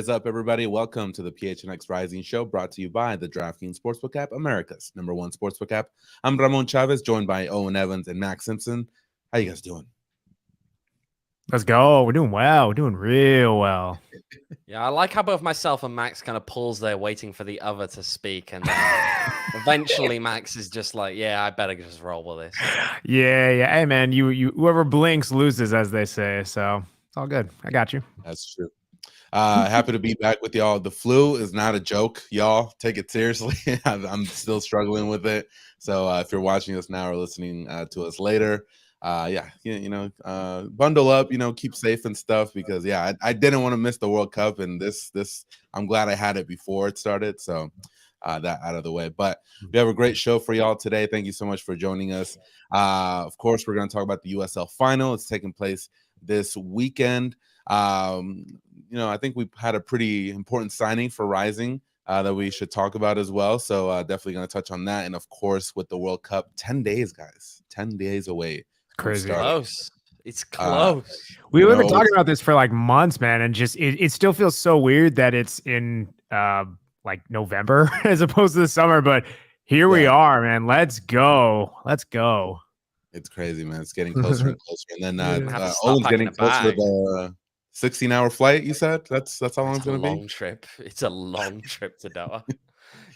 is up, everybody? Welcome to the PHNX Rising Show, brought to you by the DraftKings Sportsbook app, America's #1 sportsbook app. I'm Ramon Chavez, joined by Owain Evans and Max Simpson. How you guys doing? Let's go. We're doing well. We're doing real well. Yeah, I like how both myself and Max kind of pulls there waiting for the other to speak. And eventually Max is just like, yeah, I better just roll with this. Yeah. Hey, man, you whoever blinks loses, as they say. So it's all good. I got you. That's true. Happy to be back with y'all. The flu is not a joke, y'all. Take it seriously. I'm still struggling with it. So if you're watching us now or listening to us later, bundle up, keep safe and stuff, because I didn't want to miss the World Cup, and this I'm glad I had it before it started. So that out of the way. But we have a great show for y'all today. Thank you so much for joining us. Of course, we're going to talk about the USL final. It's taking place this weekend. I think we've had a pretty important signing for Rising that we should talk about as well. So definitely going to touch on that. And of course, with the World Cup, 10 days, guys, 10 days away. Crazy. Close. It's close. We've been talking about this for like months, man. And just, it still feels so weird that it's in like November as opposed to the summer, but here we are, man. Let's go. It's crazy, man. It's getting closer and closer. And then Owen's getting closer to the 16-hour flight, you said? That's how long it's going to be? Long trip. It's a long trip to Doha.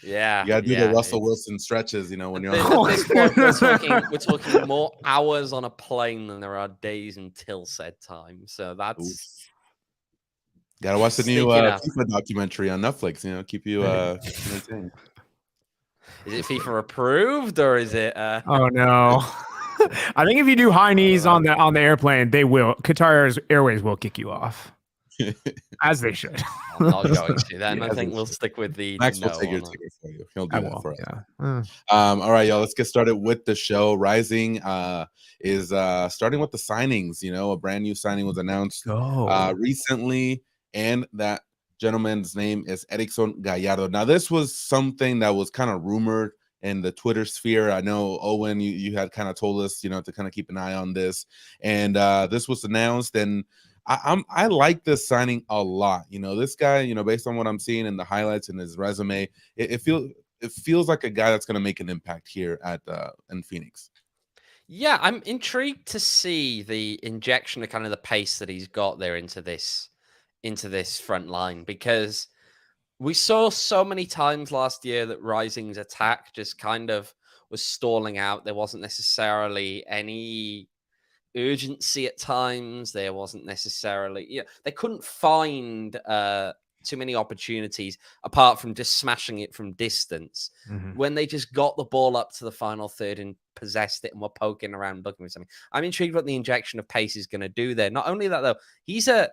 Yeah. You got to do the Russell Wilson stretches, when you're on this point, we're talking more hours on a plane than there are days until said time. So that's... Got to watch the new FIFA documentary on Netflix, keep you entertained. Is it FIFA approved, or is it... Oh, no. I think if you do high knees on the airplane, they will. Qatar Airways will kick you off, as they should. I'm not going to. Then I think we'll stick with the. Max will take your ticket for you. He'll do that for us. Yeah. All right, y'all. Let's get started with the show. Rising is starting with the signings. A brand new signing was announced recently, and that gentleman's name is Erickson Gallardo. Now, this was something that was kind of rumored in the Twitter sphere. I know, Owen, you had kind of told us, to kind of keep an eye on this. And this was announced, and I like this signing a lot. This guy, based on what I'm seeing in the highlights and his resume, it feels like a guy that's going to make an impact here in Phoenix. Yeah, I'm intrigued to see the injection of kind of the pace that he's got there into this front line, because we saw so many times last year that Rising's attack just kind of was stalling out. There wasn't necessarily any urgency at times. There wasn't necessarily, they couldn't find too many opportunities apart from just smashing it from distance. When they just got the ball up to the final third and possessed it and were poking around looking for something. I'm intrigued what the injection of pace is going to do there. Not only that, though, he's a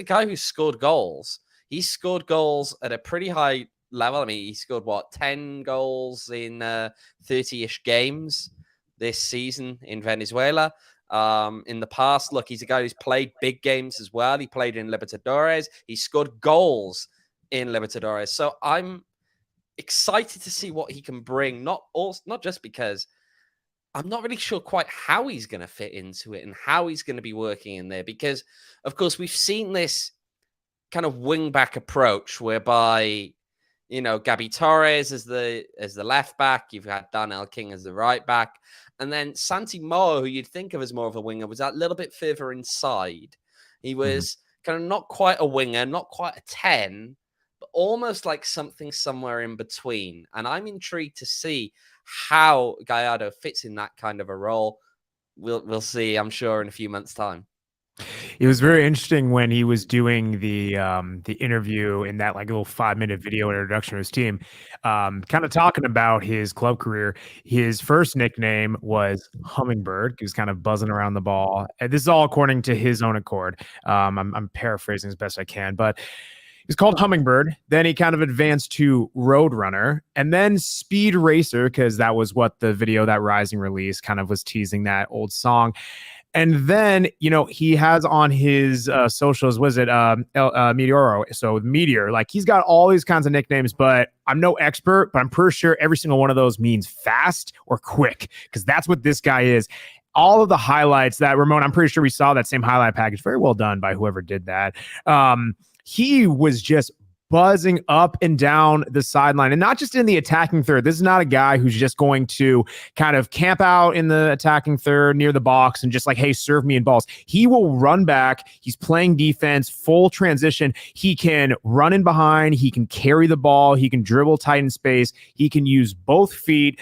guy who scored goals. He scored goals at a pretty high level. I mean, he scored, 10 goals in 30-ish games this season in Venezuela. In the past, look, he's a guy who's played big games as well. He played in Libertadores. He scored goals in Libertadores. So I'm excited to see what he can bring, not just because I'm not really sure quite how he's going to fit into it and how he's going to be working in there. Because, of course, we've seen this kind of wing-back approach whereby, Gabi Torres as the left back, you've had Darnell King as the right back, and then Santi Moa, who you'd think of as more of a winger, was that little bit further inside. He was kind of not quite a winger, not quite a 10, but almost like something somewhere in between. And I'm intrigued to see how Gallardo fits in that kind of a role. We'll see, I'm sure, in a few months' time. It was very interesting when he was doing the interview in that like little 5-minute video introduction to his team, kind of talking about his club career. His first nickname was Hummingbird. He was kind of buzzing around the ball. And this is all according to his own accord. I'm paraphrasing as best I can, but he's called Hummingbird. Then he kind of advanced to Roadrunner and then Speed Racer, because that was what the video that Rising released kind of was teasing, that old song. And then, he has on his socials, was it Meteoro? So Meteor, like he's got all these kinds of nicknames, but I'm no expert, but I'm pretty sure every single one of those means fast or quick, because that's what this guy is. All of the highlights that, Ramon, I'm pretty sure we saw that same highlight package. Very well done by whoever did that. he was just buzzing up and down the sideline, and not just in the attacking third. This is not a guy who's just going to kind of camp out in the attacking third near the box and just like, hey, serve me in balls. He will run back. He's playing defense, full transition. He can run in behind. He can carry the ball. He can dribble tight in space. He can use both feet.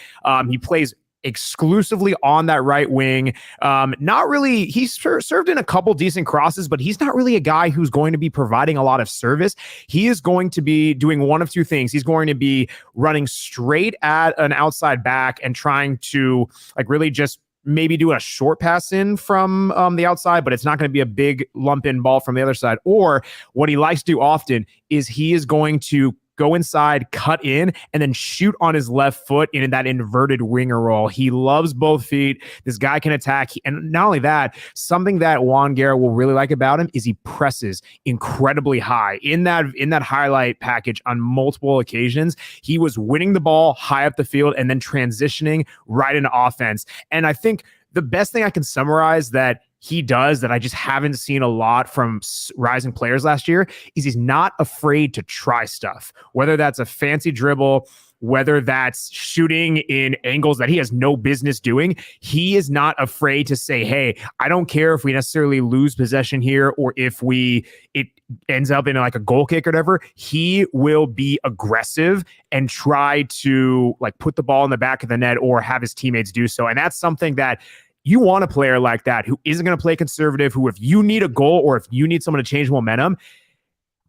He plays exclusively on that right wing. Not really, he's served in a couple decent crosses, but he's not really a guy who's going to be providing a lot of service. He is going to be doing one of two things. He's going to be running straight at an outside back and trying to like really just maybe do a short pass in from the outside, but it's not going to be a big lump in ball from the other side. Or what he likes to do often is he is going to go inside, cut in, and then shoot on his left foot in that inverted winger roll. He loves both feet. This guy can attack. And not only that, something that Owain Gallardo will really like about him is he presses incredibly high. In that highlight package on multiple occasions, he was winning the ball high up the field and then transitioning right into offense. And I think the best thing I can summarize that he does that I just haven't seen a lot from rising players last year is he's not afraid to try stuff, whether that's a fancy dribble, whether that's shooting in angles that he has no business doing. He is not afraid to say, hey, I don't care if we necessarily lose possession here or if it ends up in like a goal kick or whatever. He will be aggressive and try to like put the ball in the back of the net or have his teammates do so. And that's something that you want a player like that who isn't going to play conservative, who if you need a goal or if you need someone to change momentum,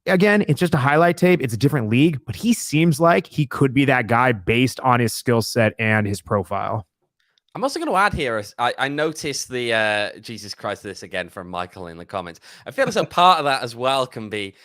again, it's just a highlight tape. It's a different league, but he seems like he could be that guy based on his skill set and his profile. I'm also going to add here, I noticed the Jesus Christ this again from Michael in the comments. I feel as a part of that as well can be,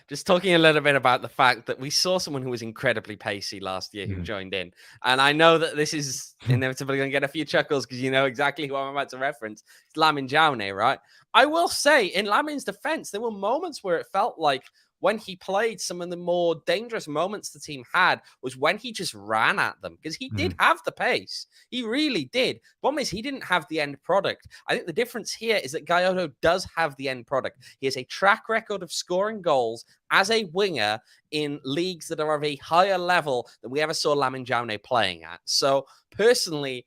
just talking a little bit about the fact that we saw someone who was incredibly pacey last year who joined in. And I know that this is inevitably going to get a few chuckles because you know exactly who I'm about to reference. It's Lamine Jaune, right? I will say, in Lamine's defense, there were moments where it felt like when he played, some of the more dangerous moments the team had was when he just ran at them because he did have the pace. He really did. Problem is, he didn't have the end product. I think the difference here is that Gallardo does have the end product. He has a track record of scoring goals as a winger in leagues that are of a higher level than we ever saw Lamine Jaune playing at. So personally,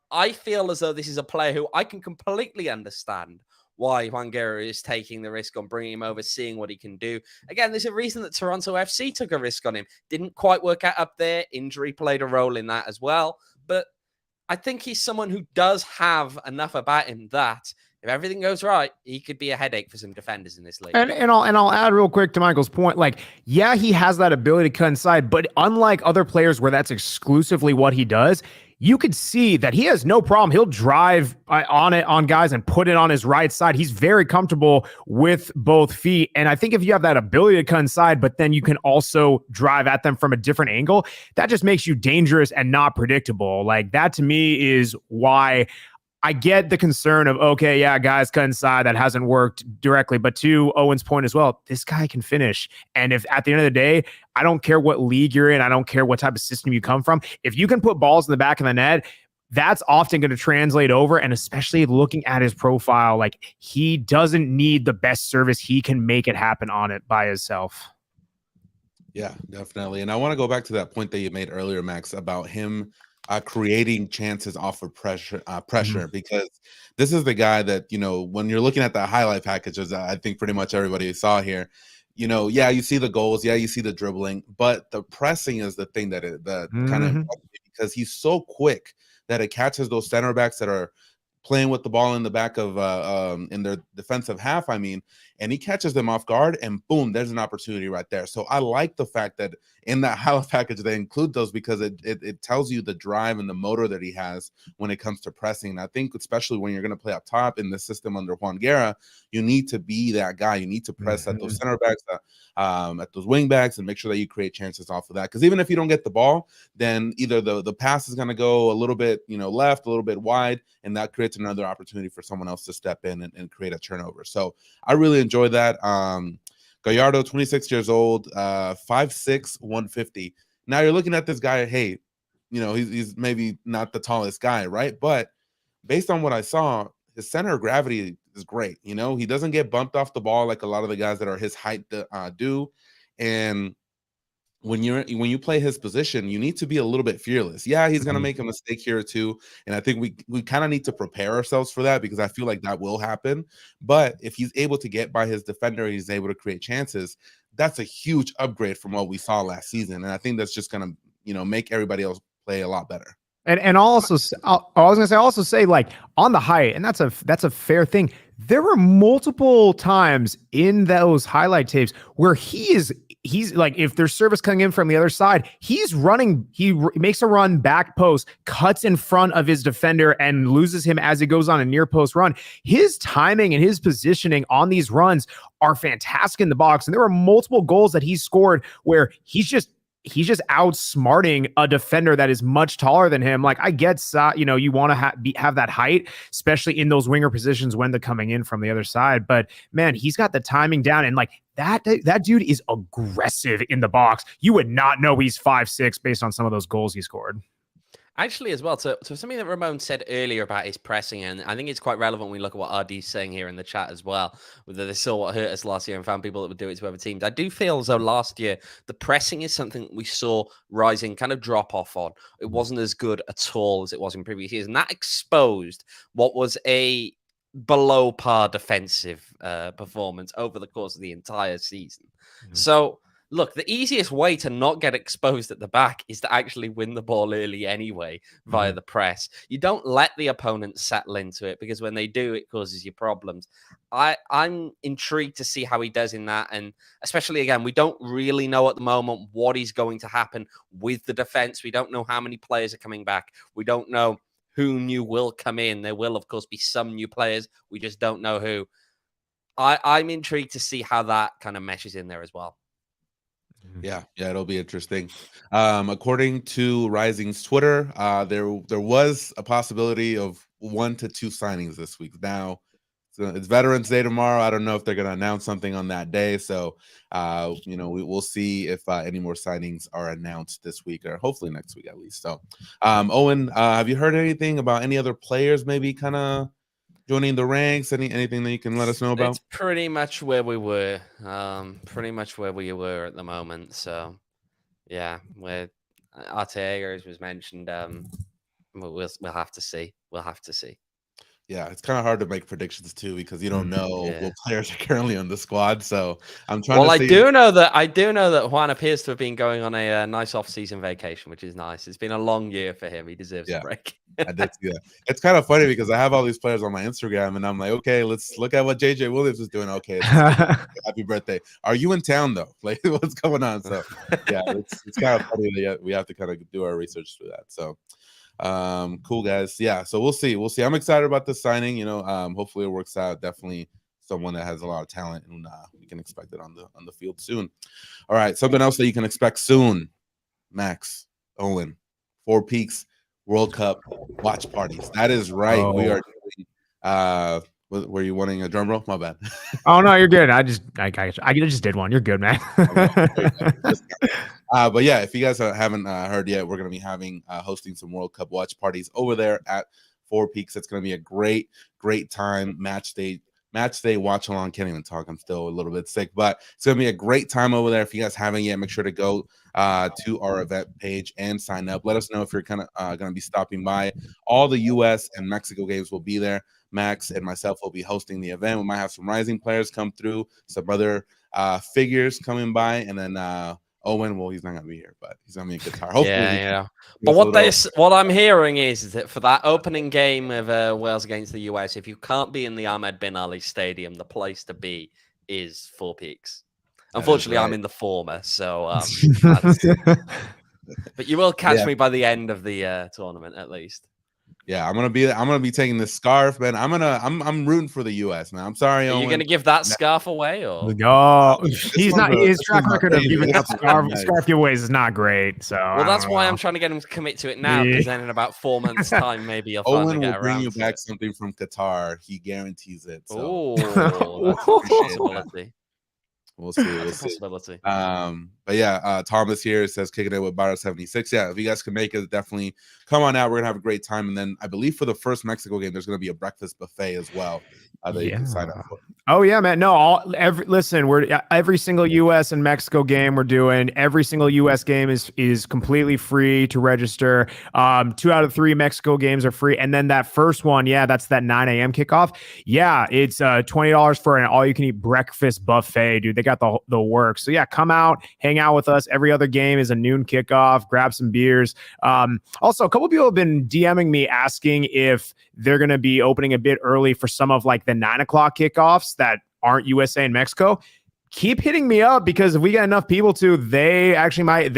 I feel as though this is a player who I can completely understand why Owain Gallardo is taking the risk on bringing him over, seeing what he can do. Again, there's a reason that Toronto FC took a risk on him. Didn't quite work out up there. Injury played a role in that as well. But I think he's someone who does have enough about him that if everything goes right, he could be a headache for some defenders in this league. And I'll add real quick to Michael's point. Like, yeah, he has that ability to cut inside, but unlike other players where that's exclusively what he does, you could see that he has no problem. He'll drive on guys and put it on his right side. He's very comfortable with both feet. And I think if you have that ability to cut inside, but then you can also drive at them from a different angle, that just makes you dangerous and not predictable. Like, that to me is why I get the concern of, okay, yeah, guys cut inside. That hasn't worked directly. But to Owen's point as well, this guy can finish. And if at the end of the day, I don't care what league you're in, I don't care what type of system you come from, if you can put balls in the back of the net, that's often going to translate over. And especially looking at his profile, like, he doesn't need the best service. He can make it happen on it by himself. Yeah, definitely. And I want to go back to that point that you made earlier, Max, about him creating chances off of pressure, because this is the guy that, when you're looking at the highlight packages, I think pretty much everybody saw here, yeah, you see the goals, yeah, you see the dribbling, but the pressing is the thing that kind of, because he's so quick that it catches those center backs that are playing with the ball in the back of in their defensive half, and he catches them off guard, and boom, there's an opportunity right there. So I like the fact that in that highlight package they include those, because it tells you the drive and the motor that he has when it comes to pressing. And I think especially when you're going to play up top in the system under Owain Gallardo, you need to be that guy. You need to press at those center backs, at those wing backs, and make sure that you create chances off of that. Because even if you don't get the ball, then either the pass is going to go a little bit left, a little bit wide, and that creates another opportunity for someone else to step in and create a turnover. So I really enjoy that. Gallardo, 26 years old, 5'6", 150. Now you're looking at this guy, hey, he's maybe not the tallest guy, right? But based on what I saw, his center of gravity is great. You know, he doesn't get bumped off the ball like a lot of the guys that are his height do. And when you play his position, you need to be a little bit fearless. Yeah, he's gonna make a mistake here or two, and I think we kind of need to prepare ourselves for that, because I feel like that will happen. But if he's able to get by his defender, he's able to create chances. That's a huge upgrade from what we saw last season, and I think that's just gonna, you know, make everybody else play a lot better. And also, I was gonna say, also say, like, on the height, and that's a fair thing. There were multiple times in those highlight tapes where he's like, if there's service coming in from the other side, he's running. He makes a run back post, cuts in front of his defender, and loses him as he goes on a near post run. His timing and his positioning on these runs are fantastic in the box, and there were multiple goals that he scored where he's just outsmarting a defender that is much taller than him. Like, I get, you know, you want to have that height, especially in those winger positions when they're coming in from the other side. But man, he's got the timing down, and like that dude is aggressive in the box. You would not know he's 5'6" based on some of those goals he scored. Actually, as well, so something that Ramon said earlier about his pressing, and I think it's quite relevant when we look at what RD's saying here in the chat as well, whether they saw what hurt us last year and found people that would do it to other teams. I do feel as though last year, the pressing is something that we saw rising kind of drop off on. It wasn't as good at all as it was in previous years, and that exposed what was a below par defensive performance over the course of the entire season. So, look, the easiest way to not get exposed at the back is to actually win the ball early anyway via the press. You don't let the opponent settle into it, because when they do, it causes you problems. I'm intrigued to see how he does in that. And especially, again, we don't really know at the moment what is going to happen with the defense. We don't know how many players are coming back. We don't know who new will come in. There will, of course, be some new players. We just don't know who. I'm intrigued to see how that kind of meshes in there as well. Yeah, it'll be interesting. According to Rising's Twitter, there was a possibility of 1 to 2 signings this week. Now, it's Veterans Day tomorrow. I don't know if they're going to announce something on that day. So, you know, we'll see if any more signings are announced this week, or hopefully next week at least. So, Owen, have you heard anything about any other players maybe kind of joining the ranks? Anything that you can let us know about? It's pretty much where we were. Pretty much where we were at the moment. So, yeah, where Arteaga, as was mentioned, we'll have to see. We'll have to see. Yeah, it's kind of hard to make predictions too, because you don't know what players are currently on the squad. So I'm trying. Well, I do know that Juan appears to have been going on a nice off-season vacation, which is nice. It's been a long year for him. He deserves a break. I did see that. It's kind of funny because I have all these players on my Instagram, and I'm like, okay, let's look at what JJ Williams is doing. Okay, happy birthday. Are you in town though? Like, what's going on? So yeah, it's kind of funny that we have to kind of do our research through that. So. Cool, guys. Yeah, so we'll see. I'm excited about this signing. You know, hopefully it works out. Definitely someone that has a lot of talent, and we can expect it on the field soon. All right, something else that you can expect soon. Max, Owen, 4 Peaks World Cup watch parties. That is right. We are doing, were you wanting a drum roll? My bad. Oh no, you're good. I just did one. You're good, man. But yeah, if you guys haven't heard yet, we're going to be having hosting some World Cup watch parties over there at 4 Peaks. It's going to be a great time. Match day watch along. Can't even talk. I'm still a little bit sick, but it's going to be a great time over there. If you guys haven't yet, make sure to go to our event page and sign up. Let us know if you're kind of going to be stopping by. All the U.S. and Mexico games will be there. Max and myself will be hosting the event. We might have some Rising players come through, some other figures coming by, and then Owen, well, he's not gonna be here, but he's gonna be a guitar. Hopefully, yeah. But what I'm hearing is that for that opening game of Wales against the US, if you can't be in the Ahmed Bin Ali Stadium, the place to be is 4 Peaks. Unfortunately, I'm in the former, so but you will catch me by the end of the tournament at least. Yeah, I'm gonna be taking this scarf, man. I'm rooting for the US, man. I'm sorry, Owen. Are you gonna give that scarf away, or no? He's not. His track record of giving up scarf giveaways is not great. So well, that's why I'm trying to get him to commit to it now, because then in about 4 months' time, maybe you'll Owen will bring you back something from Qatar. He guarantees it. So. Oh, that's a possibility. We'll see. We'll That's a see. possibility. But yeah, Thomas here says kicking it with Bar 76. Yeah, if you guys can make it, definitely come on out. We're gonna have a great time. And then I believe for the first Mexico game, there's gonna be a breakfast buffet as well that you can sign up for. Oh yeah, man. No, listen, we're every single US and Mexico game we're doing. Every single US game is completely free to register. 2 out of 3 Mexico games are free, and then that first one, yeah, that's that 9 a.m. kickoff. Yeah, it's $20 for an all-you-can-eat breakfast buffet, dude. They got the works. So yeah, come out, hang out with us. Every other game is a noon kickoff. Grab some beers. Also, a couple people have been DMing me asking if they're going to be opening a bit early for some of like the 9 o'clock kickoffs that aren't USA and Mexico. Keep hitting me up, because if we get enough people to, they actually might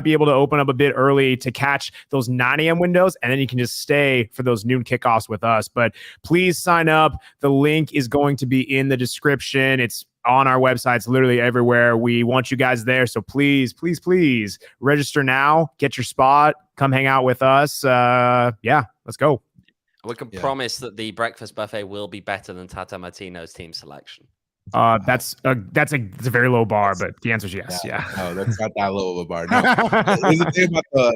be able to open up a bit early to catch those 9 a.m. windows, and then you can just stay for those noon kickoffs with us. But please sign up. The link is going to be in the description. It's on our website. It's literally everywhere. We want you guys there. So please, please, please register now. Get your spot. Come hang out with us. Yeah, let's go. We can promise that the breakfast buffet will be better than Tata Martino's team selection. That's a very low bar, but the answer is yes. Yeah. No, that's not that low of a bar. No. Here's the thing about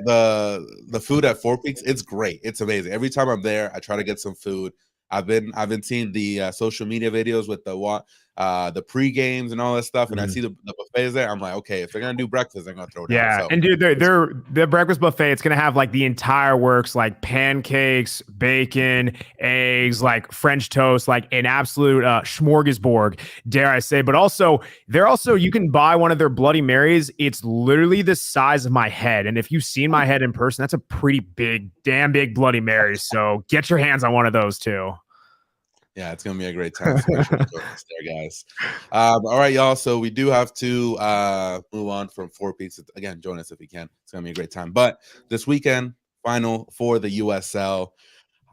the food at Four Peaks. It's great. It's amazing. Every time I'm there, I try to get some food. I've been seeing the social media videos with the pre-games and all that stuff, and I see the buffets there. I'm like, okay, if they're gonna do breakfast, they're gonna throw down. Yeah, and dude, their breakfast buffet, it's gonna have like the entire works, like pancakes, bacon, eggs, like French toast, like an absolute smorgasbord, dare I say. But also, you can buy one of their Bloody Marys. It's literally the size of my head, and if you've seen my head in person, that's a pretty big, damn big Bloody Mary. So get your hands on one of those too. Yeah, it's gonna be a great time. So make sure to join us there, guys. All right, y'all. So we do have to move on from Four Peaks. Again, join us if you can. It's gonna be a great time. But this weekend, final for the USL.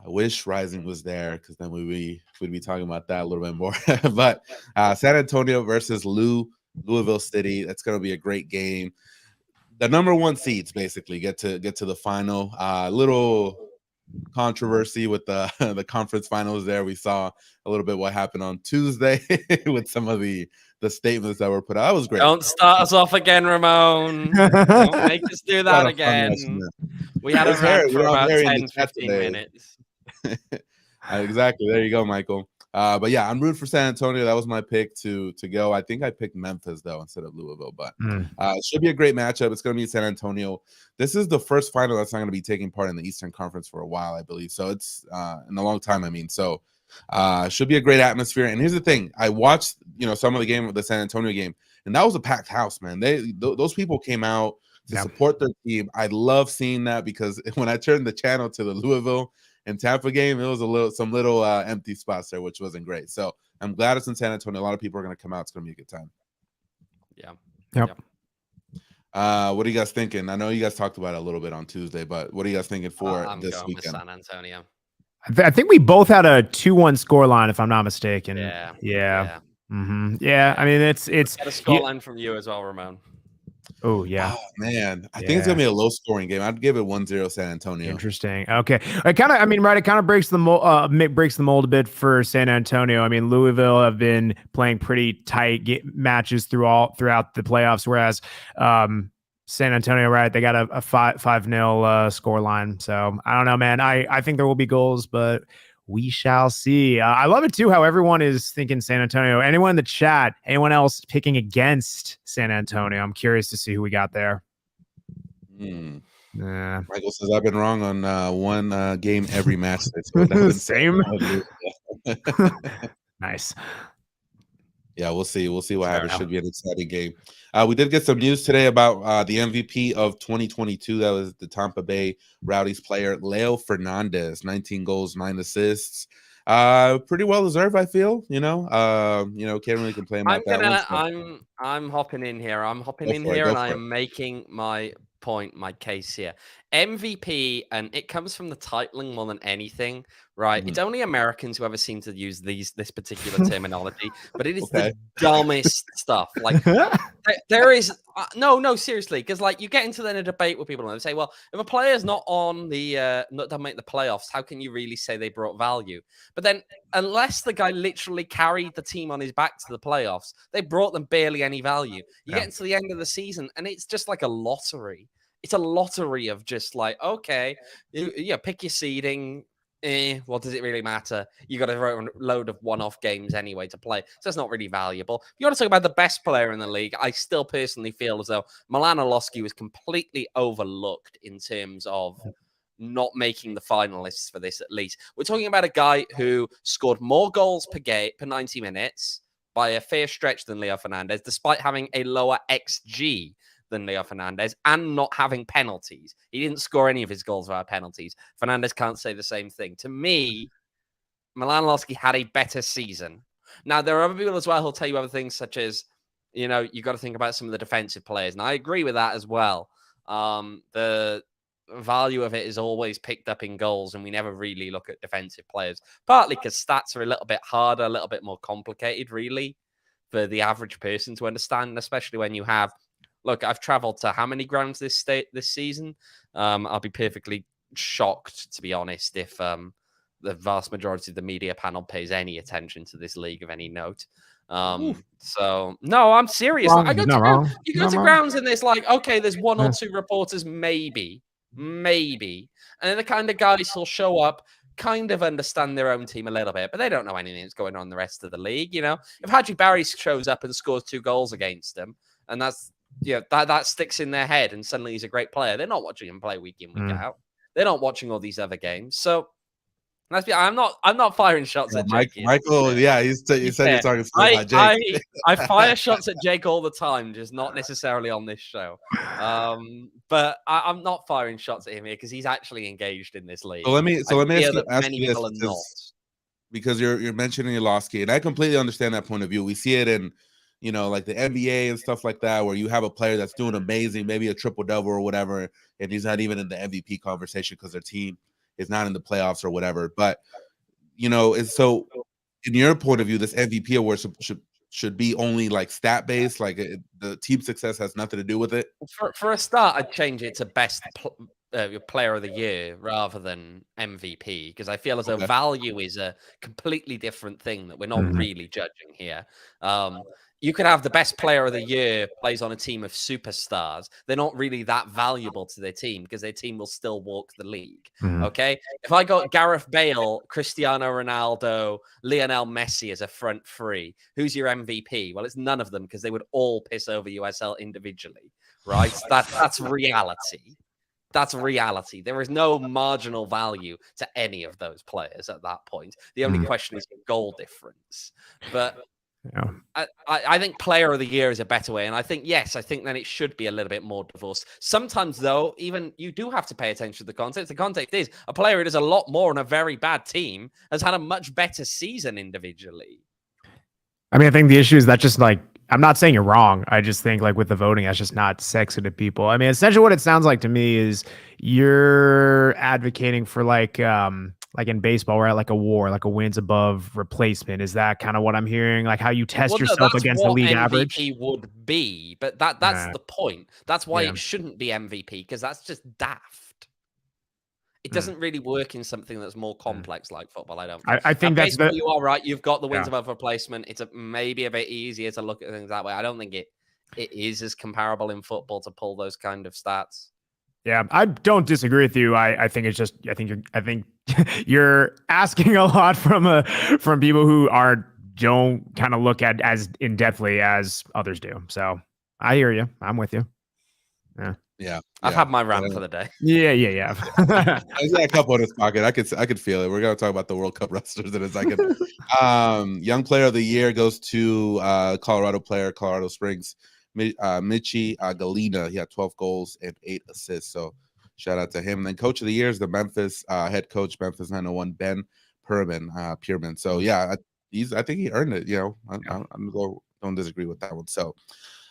I wish Rising was there, because then we'd be talking about that a little bit more. But San Antonio versus Louisville City. That's gonna be a great game. The number 1 seeds basically get to the final. Little controversy with the conference finals there. We saw a little bit what happened on Tuesday with some of the statements that were put out. That was great. Don't start us off again, Ramon. Don't make us do that again. We had a rant for about 10-15 minutes. Exactly. There you go, Michael. But yeah, I'm rooting for San Antonio. That was my pick to go. I think I picked Memphis though instead of Louisville, but it should be a great matchup. It's going to be San Antonio. This is the first final that's not going to be taking part in the Eastern Conference for a while, I believe. So it's in a long time. I mean, so should be a great atmosphere. And here's the thing: I watched some of the game of the San Antonio game, and that was a packed house, man. Those people came out to support their team. I love seeing that, because when I turned the channel to the Louisville and Tampa game, it was some little empty spots there, which wasn't great. So I'm glad it's in San Antonio. A lot of people are going to come out. It's going to be a good time. Yeah. Yep. What are you guys thinking? I know you guys talked about it a little bit on Tuesday, but what are you guys thinking for this weekend? With San Antonio. I think we both had a 2-1 scoreline, if I'm not mistaken. Yeah. Mm-hmm. Yeah. I mean, it's a scoreline from you as well, Ramon. Oh yeah. Oh man, I think it's gonna be a low scoring game. I'd give it 1-0 San Antonio. Interesting. Okay. It kind of breaks the mold a bit for San Antonio. I mean, Louisville have been playing pretty tight matches throughout the playoffs, whereas San Antonio, right? They got a 5-0 score line. So I don't know, man. I think there will be goals, but we shall see. I love it too how everyone is thinking San Antonio. Anyone in the chat, anyone else picking against San Antonio? I'm curious to see who we got there. Michael says I've been wrong on one game every match. Same. Nice. Yeah, we'll see. We'll see what happens. Should be an exciting game. We did get some news today about the MVP of 2022. That was the Tampa Bay Rowdies player, Leo Fernandez. 19 goals, 9 assists. Pretty well deserved, I feel. Can't really complain about that one. I'm hopping in here. I'm hopping in here, and I am making my point, my case here. MVP, and it comes from the titling more than anything, right? It's only Americans who ever seem to use this particular terminology, but it is the dumbest stuff. Like there is no, seriously, because like you get into then a debate with people and they say, well, if a player's not on the not to make the playoffs, how can you really say they brought value? But then unless the guy literally carried the team on his back to the playoffs, they brought them barely any value. You get into the end of the season and it's just like a lottery. It's a lottery of just like, okay, you pick your seeding. What does it really matter? You got a load of one-off games anyway to play, so it's not really valuable. If you want to talk about the best player in the league, I still personally feel as though Milan Orlowski was completely overlooked in terms of not making the finalists for this. At least we're talking about a guy who scored more goals per 90 minutes by a fair stretch than Leo Fernandez, despite having a lower XG than Leo Fernandez and not having penalties. He didn't score any of his goals via penalties. Fernandez can't say the same thing. To me, Milan Orlowski had a better season. Now, there are other people as well who'll tell you other things, such as, you got to think about some of the defensive players. And I agree with that as well. The value of it is always picked up in goals, and we never really look at defensive players, partly because stats are a little bit harder, a little bit more complicated, really, for the average person to understand, especially when you have look, I've traveled to how many grounds this season? I'll be perfectly shocked, to be honest, if the vast majority of the media panel pays any attention to this league of any note. So no, I'm serious. Like, you go to grounds and there's like, okay, there's one or two reporters, maybe, and then the kind of guys who'll show up, kind of understand their own team a little bit, but they don't know anything that's going on in the rest of the league. If Haji Barry shows up and scores 2 goals against them, and that's that sticks in their head, and suddenly he's a great player. They're not watching him play week in, week out. They're not watching all these other games. So I'm not firing shots at Jake. Michael, he said you're talking about Jake. I fire shots at Jake all the time, just not necessarily on this show. But I'm not firing shots at him here because he's actually engaged in this league. So let me ask you this, because you're mentioning Orlowski, and I completely understand that point of view. We see it in like the NBA and stuff like that, where you have a player that's doing amazing, maybe a triple-double or whatever, and he's not even in the MVP conversation because their team is not in the playoffs or whatever. But, so in your point of view, this MVP award should be only like stat-based, like the team success has nothing to do with it? For a start, I'd change it to best player of the year rather than MVP, because I feel as though value is a completely different thing that we're not really judging here. You could have the best player of the year plays on a team of superstars. They're not really that valuable to their team because their team will still walk the league. Okay. If I got Gareth Bale, Cristiano Ronaldo, Lionel Messi as a front three, who's your MVP? Well, it's none of them because they would all piss over USL individually, right? That's reality. That's reality. There is no marginal value to any of those players at that point. The only question is goal difference. But I think player of the year is a better way. And I think then it should be a little bit more divorced. Sometimes, though, even you do have to pay attention to the context. The context is a player who does a lot more on a very bad team has had a much better season individually. I mean, I think the issue is that just like, I'm not saying you're wrong. I just think like with the voting, that's just not sexy to people. I mean, essentially what it sounds like to me is you're advocating for like in baseball, we're at like a war, like a wins above replacement. Is that kind of what I'm hearing? Like how you test yourself against the league MVP average? Would be, but that's the point. That's why it shouldn't be MVP, because that's just daft. It doesn't really work in something that's more complex like football. I don't think. I think that's you are right. You've got the wins above replacement. It's maybe a bit easier to look at things that way. I don't think it is as comparable in football to pull those kind of stats. Yeah, I don't disagree with you. I think it's just I think you're asking a lot from people who don't kind of look at as in depthly as others do. So I hear you. I'm with you. Yeah. I've had my rant for the day. Yeah. I got a couple in his pocket. I could feel it. We're gonna talk about the World Cup wrestlers in a second. Young player of the year goes to Colorado player, Colorado Springs, Michi Galina. He had 12 goals and 8 assists. So shout out to him. And then coach of the year is the Memphis head coach, Memphis 901, Ben Pierman. So yeah, I think he earned it. I don't disagree with that one. So.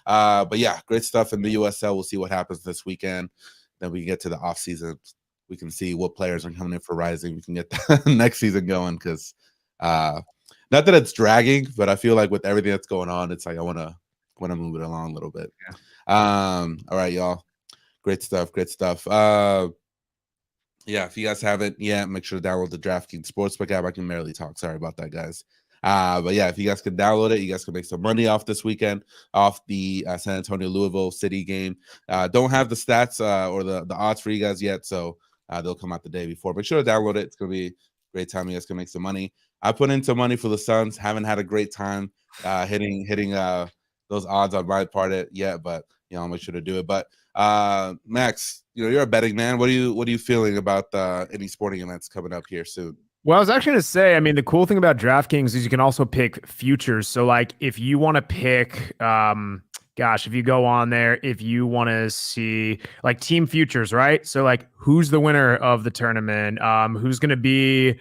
But yeah, great stuff in the USL. We'll see what happens this weekend. then we get to the off season. We can see what players are coming in for Rising. We can get the next season going because not that it's dragging, but I feel like with everything that's going on, it's like I want to move it along a little bit. Yeah. All right, y'all. Great stuff. Yeah, if you guys haven't yet, make sure to download the DraftKings Sportsbook app. I can barely talk. Sorry about that, guys. But yeah, if you guys can download it, you guys can make some money off this weekend, off the San Antonio Louisville City game. Don't have the stats or the odds for you guys yet, so they'll come out the day before. Make sure to download it. It's gonna be a great time. You guys can make some money. I put in some money for the Suns. Haven't had a great time hitting those odds on my part yet, but I'll make sure to do it. But Max, you're a betting man. What are you feeling about any sporting events coming up here soon? Well, I was actually going to say, I mean, the cool thing about DraftKings is you can also pick futures. So like if you want to pick, if you go on there, if you want to see like team futures, right? So like who's the winner of the tournament? Who's going to be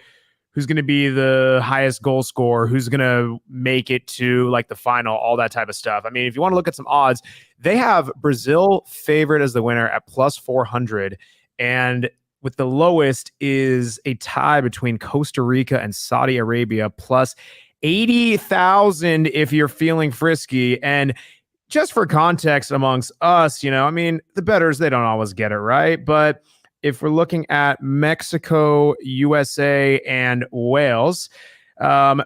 the highest goal scorer? Who's going to make it to like the final? All that type of stuff. I mean, if you want to look at some odds, they have Brazil favored as the winner at plus 400, and with the lowest is a tie between Costa Rica and Saudi Arabia, plus 80,000 if you're feeling frisky. And just for context amongst us, I mean, the bettors, they don't always get it right, but if we're looking at Mexico, USA, and Wales,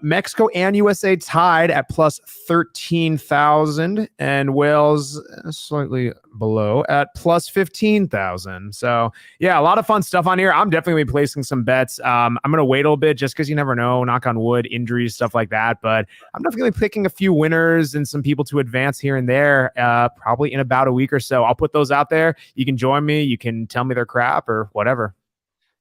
Mexico and USA tied at plus 13,000, and Wales slightly below at plus 15,000. So yeah, a lot of fun stuff on here. I'm definitely placing some bets. I'm gonna wait a little bit just because you never know, knock on wood, injuries, stuff like that. But I'm definitely picking a few winners and some people to advance here and there. Probably in about a week or so. I'll put those out there. You can join me. You can tell me they're crap or whatever.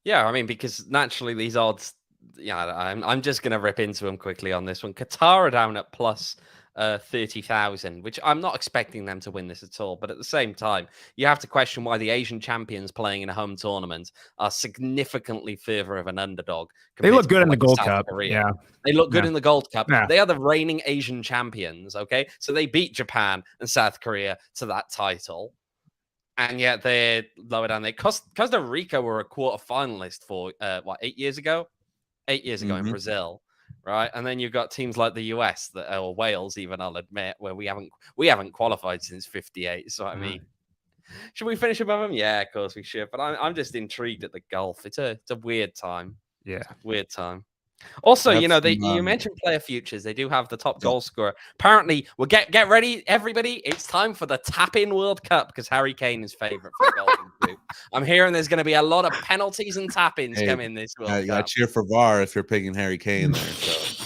Yeah, I mean, because naturally these odds. Yeah, I'm just going to rip into them quickly on this one. Qatar are down at plus 30,000, which I'm not expecting them to win this at all. But at the same time, you have to question why the Asian champions playing in a home tournament are significantly further of an underdog. They look good in the Gold Cup. Yeah, they look good in the Gold Cup. Yeah. They are the reigning Asian champions. Okay, so they beat Japan and South Korea to that title. And yet they're lower down there. Costa Rica were a quarter finalist for 8 years ago? 8 years ago in Brazil, right? And then you've got teams like the US or Wales, even I'll admit, where we haven't qualified since '58. So I mean, should we finish above them? Yeah, of course we should. But I'm just intrigued at the golf. It's a weird time. Yeah, weird time. Also, you mentioned player futures. They do have the top goal scorer. Apparently, we'll get ready, everybody. It's time for the tap-in World Cup because Harry Kane is favorite for the Golden Boot. I'm hearing there's going to be a lot of penalties and tap-ins coming this World Cup. I cheer for VAR if you're picking Harry Kane there. So.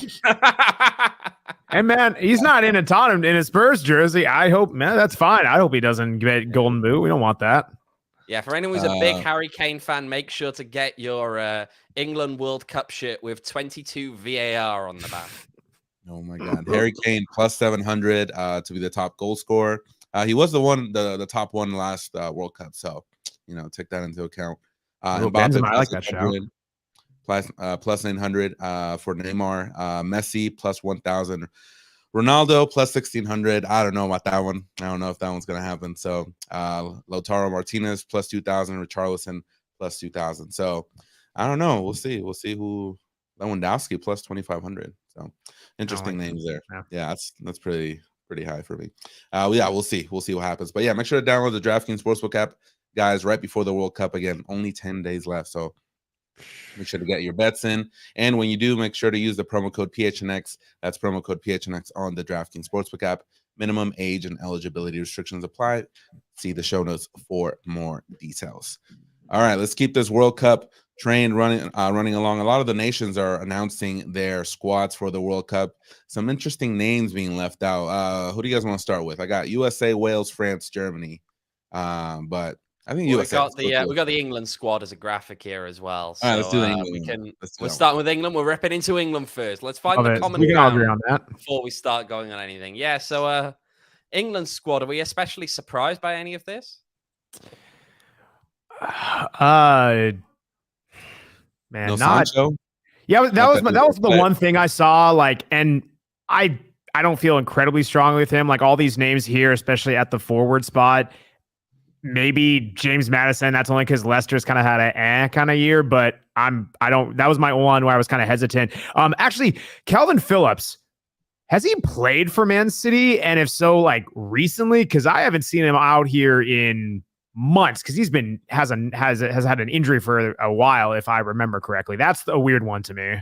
Hey man, he's not in a Tottenham in a Spurs jersey. I hope, man, that's fine. I hope he doesn't get Golden Boot. We don't want that. Yeah, for anyone who's a big Harry Kane fan, make sure to get your England World Cup shirt with 22 VAR on the back. Oh my God, Harry Kane plus 700 to be the top goal scorer. He was the top one last World Cup, so take that into account. Benzema, I like that shout. Plus 900 for Neymar. Messi plus 1,000. Ronaldo plus 1,600. I don't know about that one. I don't know if that one's going to happen. So Lautaro Martinez plus 2,000. Richarlison plus 2,000. So I don't know. We'll see. We'll see who. Lewandowski plus 2,500. So interesting names there. Yeah, that's pretty high for me. Yeah, we'll see. We'll see what happens. But yeah, make sure to download the DraftKings Sportsbook app, guys, right before the World Cup. Again, only 10 days left. So make sure to get your bets in. And when you do, make sure to use the promo code PHNX. That's promo code PHNX on the DraftKings Sportsbook app. Minimum age and eligibility restrictions apply. See the show notes for more details. All right, let's keep this World Cup train running along. A lot of the nations are announcing their squads for the World Cup. Some interesting names being left out. Who do you guys want to start with? I got USA, Wales, France, Germany. But I think we got the England squad as a graphic here as well. So, all right, let's do the England. We're starting with England. We're ripping into England first. Let's find the common ground on that before we start going on anything. Yeah. So, England squad. Are we especially surprised by any of this? Man, no not. Sancho? Yeah, that was the one thing I saw. Like, and I don't feel incredibly strongly with him. Like all these names here, especially at the forward spot. maybe James Madison. That's only because Leicester's kind of had a kind of year, but that was my one where I was kind of hesitant. Actually, Calvin Phillips, has he played for Man City? And if so, like recently, because I haven't seen him out here in months, because he's has had an injury for a while, if I remember correctly. That's a weird one to me.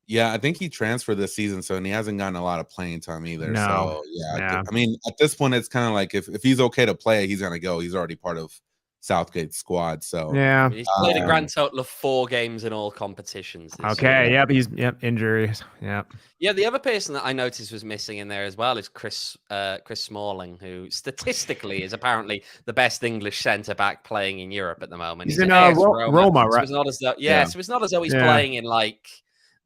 Yeah, I think he transferred this season, and he hasn't gotten a lot of playing time either. No. So yeah. I mean, at this point, it's kind of like if he's okay to play, he's gonna go. He's already part of Southgate's squad. So yeah, he's played a grand total of 4 games in all competitions. Okay, yep, injuries. Yep. Yeah, the other person that I noticed was missing in there as well is Chris Smalling, who statistically is apparently the best English centre back playing in Europe at the moment. He's in Roma, right? So it's not as though, so it's not as though he's playing in like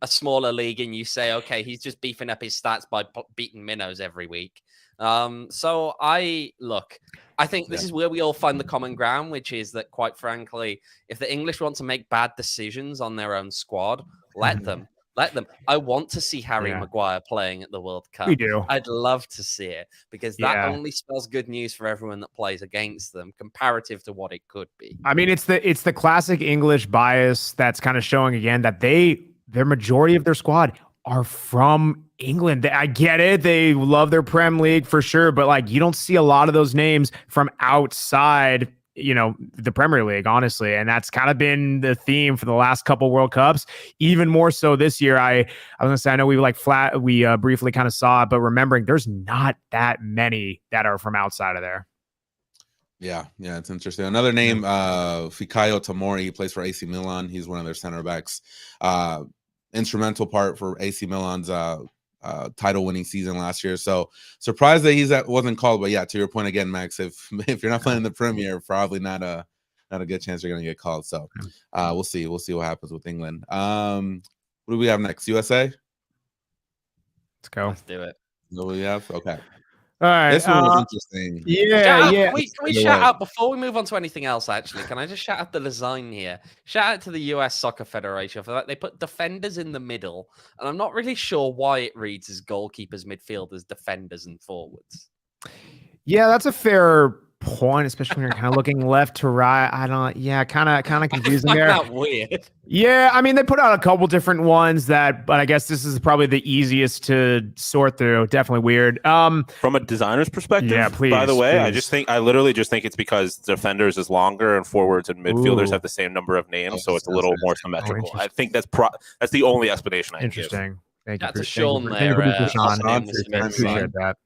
a smaller league and you say, okay, he's just beefing up his stats by beating minnows every week. So I think this is where we all find the common ground, which is that, quite frankly, if the English want to make bad decisions on their own squad, let them. I want to see Harry Maguire playing at the World Cup. We do. I'd love to see it, because that only spells good news for everyone that plays against them, comparative to what it could be. I mean, it's the classic English bias that's kind of showing again that their majority of their squad are from England. I get it. They love their Prem League for sure, but like you don't see a lot of those names from outside, the Premier League, honestly. And that's kind of been the theme for the last couple World Cups, even more so this year. I was gonna say, I know we briefly kind of saw it, but remembering there's not that many that are from outside of there. Yeah, it's interesting. Another name, Fikayo Tomori, he plays for AC Milan. He's one of their center backs. Instrumental part for AC Milan's title-winning season last year. So surprised that wasn't called. But yeah, to your point again, Max, if you're not playing in the Premier, probably not a good chance you're going to get called. So we'll see what happens with England. What do we have next? USA. Let's go. Let's do it. What do we have? Okay. All right. This one was interesting. Yeah. Can we shout out, before we move on to anything else, actually, can I just shout out the design here? Shout out to the US Soccer Federation for that. They put defenders in the middle, and I'm not really sure why it reads as goalkeepers, midfielders, defenders, and forwards. Yeah, that's a fair point, especially when you're kind of looking left to right. Kind of confusing there. That weird. Yeah, I mean, they put out a couple different ones but I guess this is probably the easiest to sort through. Definitely weird. From a designer's perspective, yeah, please. By the way, please. I literally just think it's because defenders is longer and forwards and midfielders have the same number of names, so it's a little more symmetrical. I think that's the only explanation I can give. Interesting. Thank you. That's a Sean there. Appreciate that.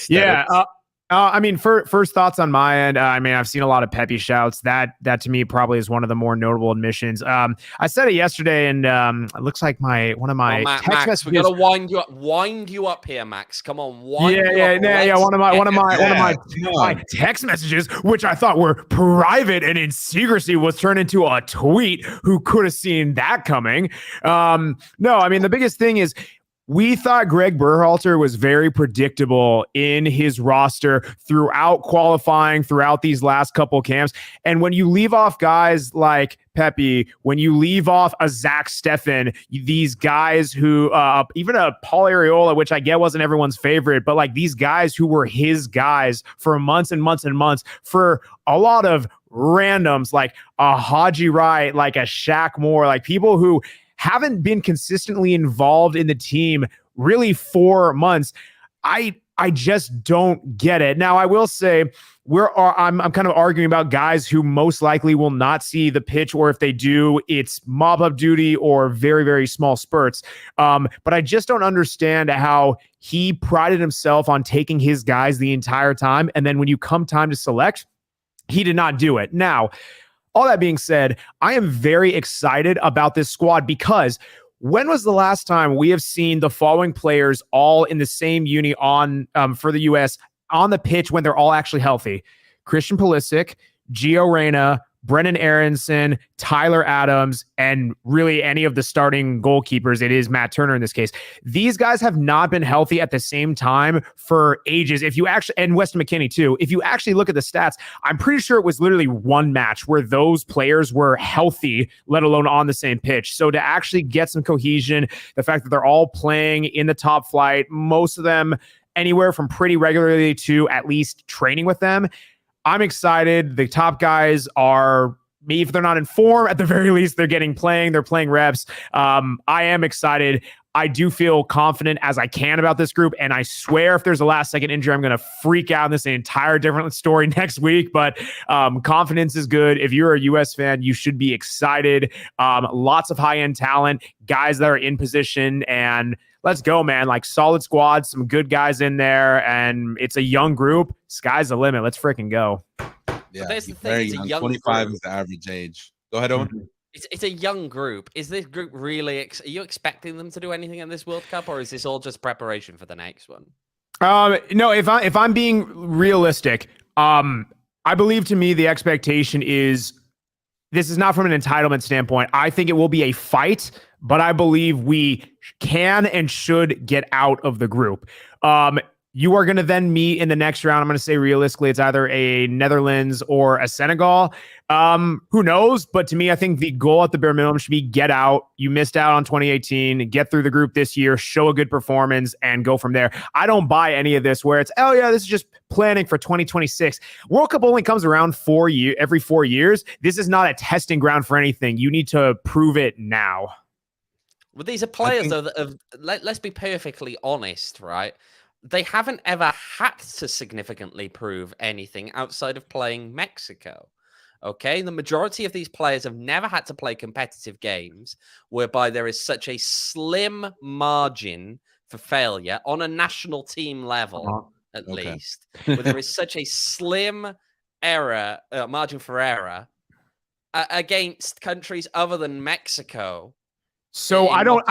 Yeah. I mean, first thoughts on my end. I mean, I've seen a lot of Pepe shouts. That to me probably is one of the more notable admissions. I said it yesterday, and it looks like one of my text messages. We got to wind you up here, Max. Come on, wind you up. One of my text messages, which I thought were private and in secrecy, was turned into a tweet. Who could have seen that coming? No, I mean, the biggest thing is, we thought Gregg Berhalter was very predictable in his roster throughout qualifying, throughout these last couple camps. And when you leave off guys like Pepe, when you leave off a Zach Steffen, these guys who, even a Paul Areola, which I get wasn't everyone's favorite, but like these guys who were his guys for months and months and months, for a lot of randoms like a Haji Wright, like a Shaq Moore, like people who haven't been consistently involved in the team really for months. I just don't get it. Now, I will say I'm kind of arguing about guys who most likely will not see the pitch, or if they do, it's mop-up duty or very, very small spurts. But I just don't understand how he prided himself on taking his guys the entire time, and then when you come time to select, he did not do it. Now, all that being said, I am very excited about this squad, because when was the last time we have seen the following players all in the same uni on for the US on the pitch when they're all actually healthy? Christian Pulisic, Gio Reyna, Brennan Aronson, Tyler Adams, and really any of the starting goalkeepers. It is Matt Turner in this case. These guys have not been healthy at the same time for ages. If you actually, and Weston McKennie too, if you actually look at the stats, I'm pretty sure it was literally one match where those players were healthy, let alone on the same pitch. So to actually get some cohesion, the fact that they're all playing in the top flight, most of them anywhere from pretty regularly to at least training with them, I'm excited. The top guys are, if they're not in form, at the very least, they're playing reps. I am excited. I do feel confident as I can about this group. And I swear if there's a last second injury, I'm going to freak out. This is an entire different story next week. But confidence is good. If you're a US fan, you should be excited. Lots of high-end talent, guys that are in position, and let's go, man. Like, solid squad, some good guys in there, and it's a young group. Sky's the limit. Let's freaking go. Yeah, there's the very thing. young. 25 is the average age. Go ahead, Owen. Mm-hmm. It's a young group. Is this group really? Are you expecting them to do anything in this World Cup, or is this all just preparation for the next one? No. If I'm being realistic, I believe, to me, the expectation is, this is not from an entitlement standpoint. I think it will be a fight, but I believe we can and should get out of the group. You are going to then meet in the next round. I'm going to say realistically, it's either a Netherlands or a Senegal. Who knows? But to me, I think the goal at the bare minimum should be get out. You missed out on 2018. Get through the group this year, show a good performance, and go from there. I don't buy any of this where it's, oh yeah, this is just planning for 2026. World Cup only comes around every 4 years. This is not a testing ground for anything. You need to prove it now. Well, these are players, though, that have, let's be perfectly honest, right? They haven't ever had to significantly prove anything outside of playing Mexico. Okay, the majority of these players have never had to play competitive games whereby there is such a slim margin for failure on a national team level, at least, where there is such a slim margin for error against countries other than Mexico. So I don't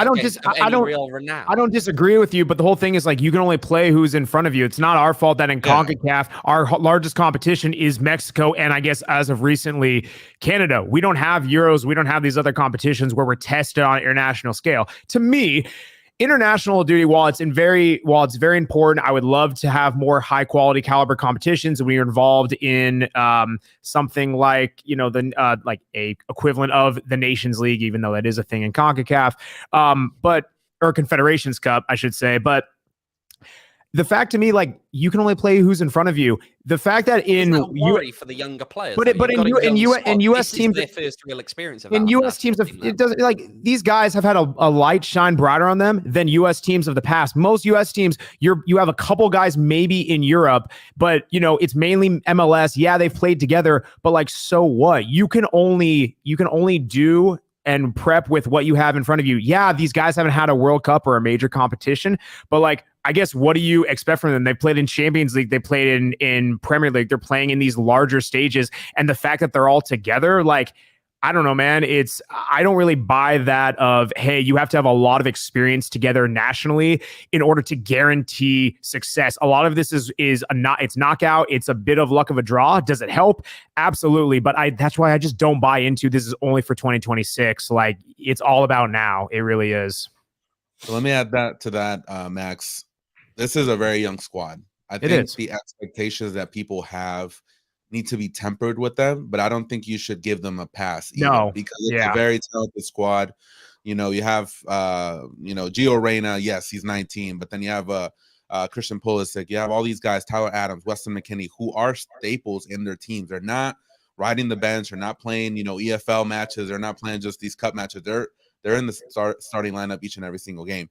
disagree with you, but the whole thing is, like, you can only play who's in front of you. It's not our fault that in CONCACAF, our largest competition is Mexico, and I guess as of recently, Canada. We don't have Euros. We don't have these other competitions where we're tested on an international scale. To me, international duty, while it's very important, I would love to have more high quality caliber competitions. And we are involved in something like, like a equivalent of the Nations League, even though that is a thing in CONCACAF, or Confederations Cup, I should say. But the fact, to me, like, you can only play who's in front of you. The fact that for the younger players, but in US teams, their first real experience of in US teams, it doesn't, like, these guys have had a light shine brighter on them than US teams of the past. Most US teams, you have a couple guys maybe in Europe, but it's mainly MLS. Yeah, they've played together, but, like, so what? You can only do and prep with what you have in front of you. Yeah, these guys haven't had a World Cup or a major competition, but, like, I guess, what do you expect from them? They played in Champions League. They played in Premier League. They're playing in these larger stages. And the fact that they're all together, like, I don't know, man. I don't really buy that of, hey, you have to have a lot of experience together nationally in order to guarantee success. A lot of this it's knockout. It's a bit of luck of a draw. Does it help? Absolutely. But that's why I just don't buy into this is only for 2026. Like, it's all about now. It really is. So let me add that to that, Max. This is a very young squad. I think the expectations that people have need to be tempered with them, but I don't think you should give them a pass either, no, because it's a very talented squad. You have Gio Reyna. Yes, he's 19, but then you have Christian Pulisic. You have all these guys, Tyler Adams, Weston McKennie, who are staples in their teams. They're not riding the bench. They're not playing, EFL matches. They're not playing just these cup matches. They're in the starting lineup each and every single game.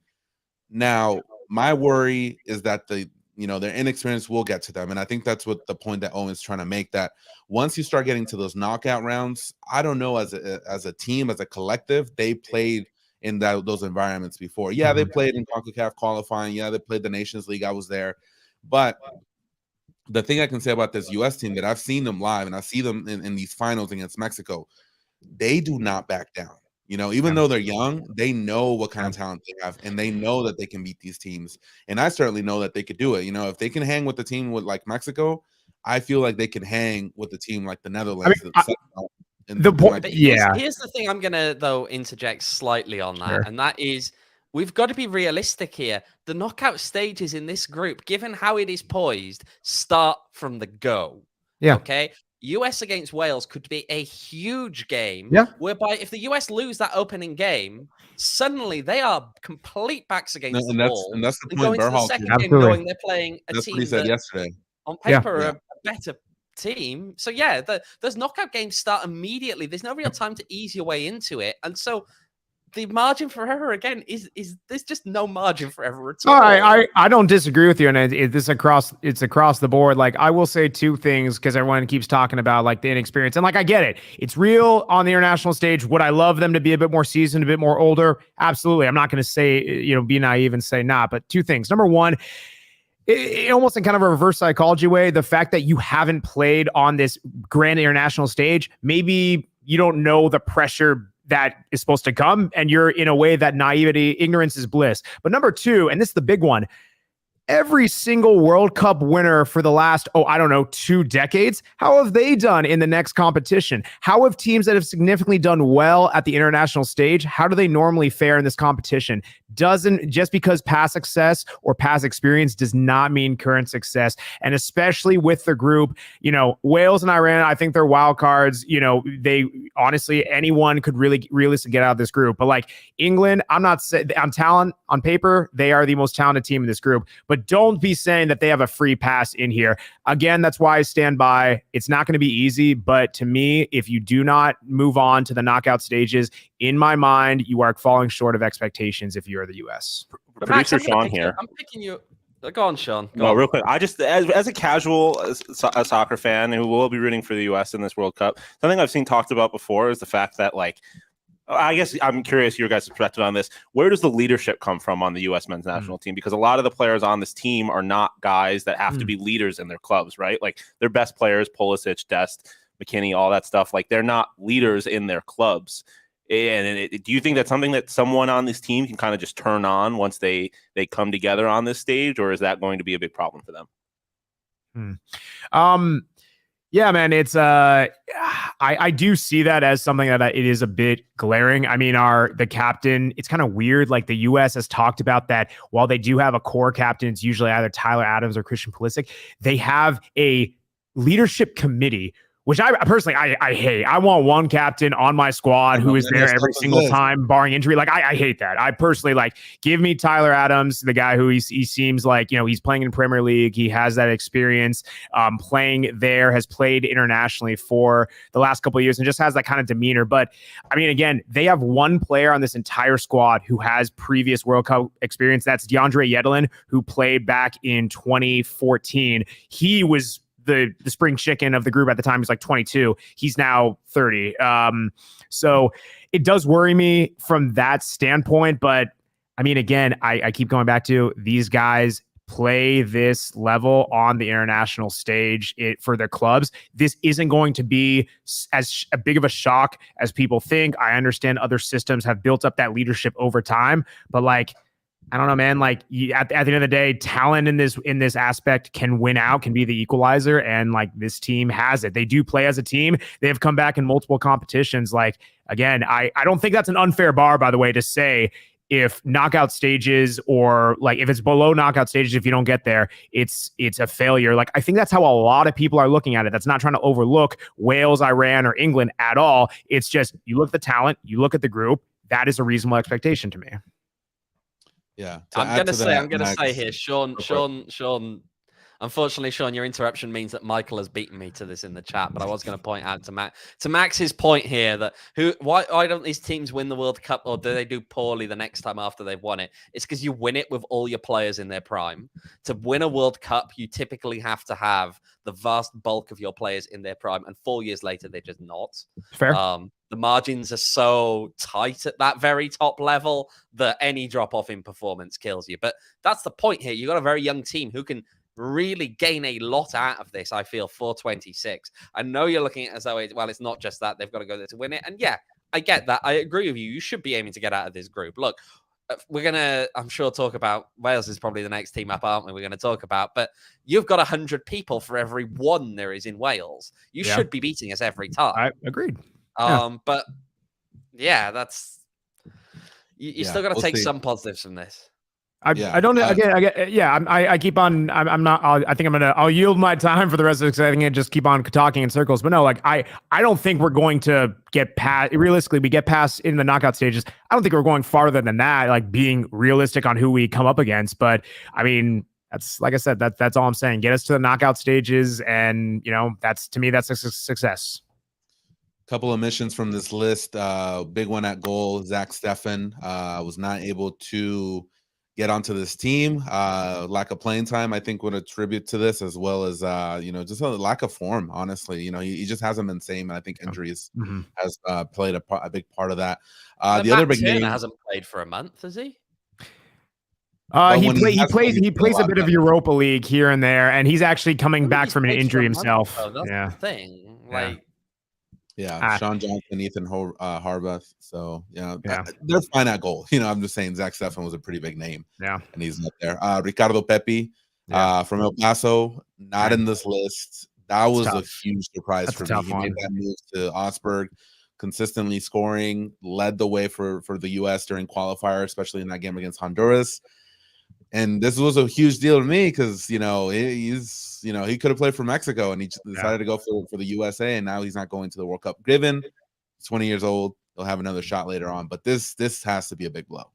Now, my worry is that their inexperience will get to them. And I think that's what the point that Owen's trying to make, that once you start getting to those knockout rounds, I don't know, as a team, as a collective, they played in those environments before. Yeah, they played in CONCACAF qualifying. Yeah, they played the Nations League. I was there. But the thing I can say about this U.S. team, that I've seen them live and I see them in these finals against Mexico, they do not back down. Even though they're young, they know what kind of talent they have, and they know that they can beat these teams. And I certainly know that they could do it. If they can hang with the team with, like, Mexico, I feel like they can hang with the team like the Netherlands. Here's the thing I'm going to, though, interject slightly on that, and that is, we've got to be realistic here. The knockout stages in this group, given how it is poised, start from the go. Yeah. Okay? US against Wales could be a huge game, whereby if the US lose that opening game, suddenly they are complete backs against the wall. And that's the point. Berhalter, the second game, knowing they're playing a team what he said yesterday. On paper, are a better team. So yeah, those knockout games start immediately. There's no real time to ease your way into it. And so the margin for error again is there's just no margin for error at all. I don't disagree with you, and it's across the board. Like, I will say two things because everyone keeps talking about like the inexperience, and like I get it, it's real on the international stage. Would I love them to be a bit more seasoned, a bit more older? Absolutely. I'm not going to say be naive and say not, but two things. Number one, almost in kind of a reverse psychology way, the fact that you haven't played on this grand international stage, maybe you don't know the pressure that is supposed to come, and you're in a way that ignorance is bliss. But number two, and this is the big one, every single World Cup winner for the last, 2 decades, how have they done in the next competition? How have teams that have significantly done well at the international stage, how do they normally fare in this competition? Just because past success or past experience does not mean current success. And especially with the group, Wales and Iran, I think they're wild cards. They honestly, anyone could really realistically get out of this group. But like England, I'm not saying on talent, on paper, they are the most talented team in this group. But don't be saying that they have a free pass in here. Again, that's why I stand by. It's not going to be easy, but to me, if you do not move on to the knockout stages, in my mind, you are falling short of expectations if you're the U.S. Producer Sean here. I'm picking you. Go on, Sean. Real quick. I just, as a casual a soccer fan who will be rooting for the U.S. in this World Cup, something I've seen talked about before is the fact that, like, I guess I'm curious your guys' perspective on this. Where does the leadership come from on the U.S. men's national team? Because a lot of the players on this team are not guys that have to be leaders in their clubs, right? Like, their best players, Pulisic, Dest, McKinney, all that stuff, like, they're not leaders in their clubs. And do you think that's something that someone on this team can kind of just turn on once they come together on this stage, or is that going to be a big problem for them? Yeah, man, it's I do see that as something that it is a bit glaring. I mean, the captain, it's kind of weird. Like, the U.S. has talked about that while they do have a core captain, it's usually either Tyler Adams or Christian Pulisic. They have a leadership committee, which I personally, I hate. I want one captain on my squad who is there every single time, barring injury. Like, I hate that. I personally, like, give me Tyler Adams, the guy who he seems like, he's playing in Premier League. He has that experience playing there, has played internationally for the last couple of years and just has that kind of demeanor. But I mean, again, they have one player on this entire squad who has previous World Cup experience. That's DeAndre Yedlin, who played back in 2014. He was the spring chicken of the group at the time. He's like 22. He's now 30. So it does worry me from that standpoint. But I mean, again, I keep going back to these guys play this level on the international stage for their clubs. This isn't going to be as a big of a shock as people think. I understand other systems have built up that leadership over time, but like, I don't know, man. Like, at the end of the day, talent in this aspect can win out, can be the equalizer, and like, this team has it. They do play as a team. They have come back in multiple competitions. Like, again, I don't think that's an unfair bar, by the way, to say if knockout stages, or like if it's below knockout stages, if you don't get there, it's a failure. Like, I think that's how a lot of people are looking at it. That's not trying to overlook Wales, Iran, or England at all. It's just, you look at the talent, you look at the group. That is a reasonable expectation to me. Yeah, I'm gonna say here, Sean. Unfortunately, Sean, your interruption means that Michael has beaten me to this in the chat. But I was going to point out to Max's point here that why don't these teams win the World Cup, or do they do poorly the next time after they've won it? It's because you win it with all your players in their prime. To win a World Cup, you typically have to have the vast bulk of your players in their prime, and 4 years later, they're just not. Fair. The margins are so tight at that very top level that any drop off in performance kills you. But that's the point here. You've got a very young team who can really gain a lot out of this, I feel, for 26. I know you're looking at it as though, it's not just that. They've got to go there to win it. And yeah, I get that. I agree with you. You should be aiming to get out of this group. Look, we're going to, I'm sure, talk about Wales is probably the next team up, aren't we? We're going to talk about, but you've got 100 people for every one there is in Wales. You should be beating us every time. I agreed. But yeah, that's you still got to take some positives from this. I keep on. I'm not. I'll yield my time for the rest of it because I think I just keep on talking in circles. But no, like I don't think we're going to get past. Realistically, we get past in the knockout stages. I don't think we're going farther than that. Like, being realistic on who we come up against. But I mean, that's like I said, that's all I'm saying. Get us to the knockout stages, and that's, to me, that's a success. Couple of missions from this list. Big one at goal. Zach Steffen was not able to get onto this team. Lack of playing time, I think, would attribute to this, as well as just a lack of form. Honestly, he just hasn't been same, and I think injuries has played a big part of that. The other big name hasn't played for a month, has he? He plays a bit of Europa League here and there, and he's actually coming back from an injury himself. That's the thing. Sean Johnson, Ethan Harbath. So they're fine at goal. I'm just saying Zach Steffen was a pretty big name. Yeah, and he's up there. Ricardo Pepi from El Paso, not in this list. That was a huge surprise for me. He made that move to Augsburg, consistently scoring, led the way for the U.S. during qualifier, especially in that game against Honduras. And this was a huge deal to me because he could have played for Mexico, and he decided to go for the USA, and now he's not going to the World Cup. Given 20 years old, he'll have another shot later on, but this has to be a big blow.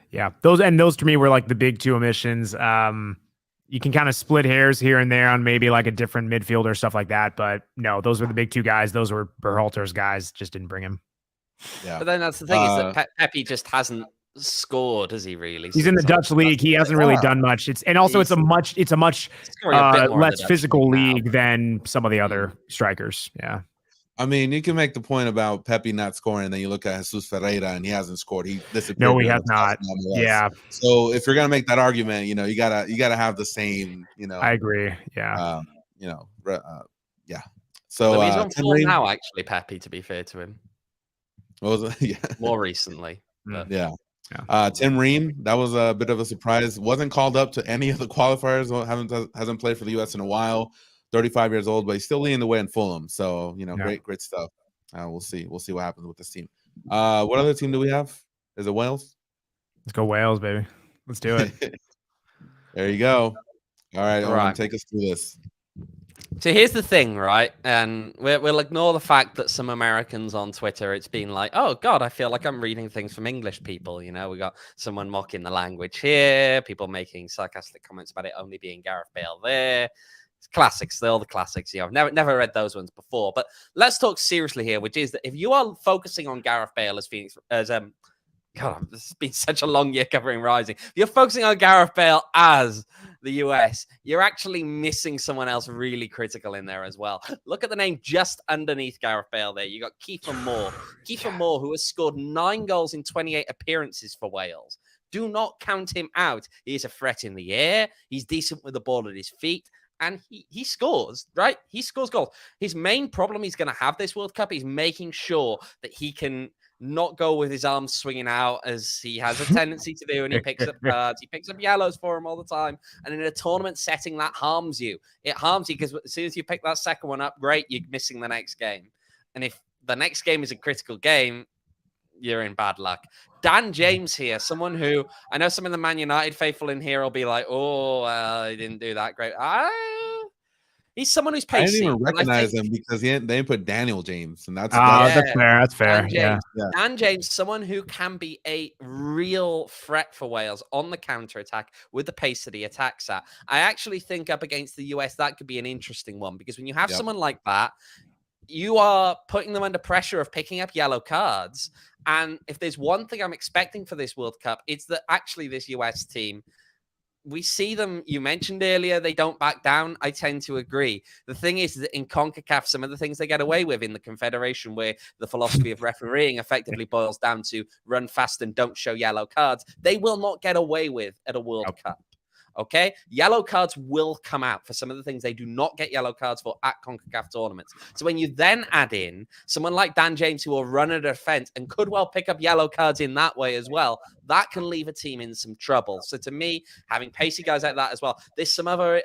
Yeah, those to me were like the big two omissions. You can kind of split hairs here and there on maybe like a different midfielder, stuff like that, but no, those were the big two guys. Those were Berhalter's guys. Just didn't bring him. Yeah, but then that's the thing is that Pepi just hasn't scored, has he really? He's in the Dutch league. He hasn't really done much. It's a much less physical league than some of the other strikers. Yeah. I mean, you can make the point about Pepi not scoring, and then you look at Jesus Ferreira and he hasn't scored. He has not. Yeah. So if you're gonna make that argument, you gotta have the same. I agree. Yeah. Yeah. So he's on form now, actually, Pepi. To be fair to him, what was it? Yeah. More recently. Yeah. Tim Ream, that was a bit of a surprise. Wasn't called up to any of the qualifiers. Hasn't played for the U.S. in a while. 35 years old, but he's still leading the way in Fulham. So great stuff. We'll see what happens with this team. What other team do we have? Is it Wales? Let's go Wales, baby. Let's do it. There you go. All right, take us through this. So here's the thing, right? And we'll ignore the fact that some Americans on Twitter, it's been like, oh, God, I feel like I'm reading things from English people. We got someone mocking the language here, people making sarcastic comments about it only being Gareth Bale there. It's classics. They're all the classics. I've never read those ones before. But let's talk seriously here, which is that if you are focusing on Gareth Bale God, this has been such a long year covering Rising. If you're focusing on Gareth Bale as the US, you're actually missing someone else really critical in there as well. Look at the name just underneath Gareth Bale there. You got Kiefer Moore. Kiefer Moore, who has scored 9 goals in 28 appearances for Wales. Do not count him out. He is a threat in the air. He's decent with the ball at his feet. And he scores, right? He scores goals. His main problem he's going to have this World Cup is making sure that he can not go with his arms swinging out as he has a tendency to do, and he picks up cards. He picks up yellows for him all the time. And in a tournament setting, that harms you. It harms you because as soon as you pick that second one up, great, you're missing the next game. And if the next game is a critical game, you're in bad luck. Dan James here, someone who I know some of the Man United faithful in here will be like, he didn't do that great. He's someone who's pacey. I didn't even recognize him because they didn't put Daniel James, and that's fair. That's fair. Dan James, someone who can be a real threat for Wales on the counter attack with the pace that he attacks at. I actually think up against the US that could be an interesting one because when you have someone like that, you are putting them under pressure of picking up yellow cards. And if there's one thing I'm expecting for this World Cup, it's that actually this US team, we see them, you mentioned earlier, they don't back down. I tend to agree. The thing is that in CONCACAF, some of the things they get away with in the Confederation, where the philosophy of refereeing effectively boils down to run fast and don't show yellow cards, they will not get away with at a World Cup. Okay, yellow cards will come out for some of the things they do not get yellow cards for at CONCACAF tournaments. So when you then add in someone like Dan James who will run a defense and could well pick up yellow cards in that way as well, that can leave a team in some trouble. So to me, having pacey guys like that as well, there's some other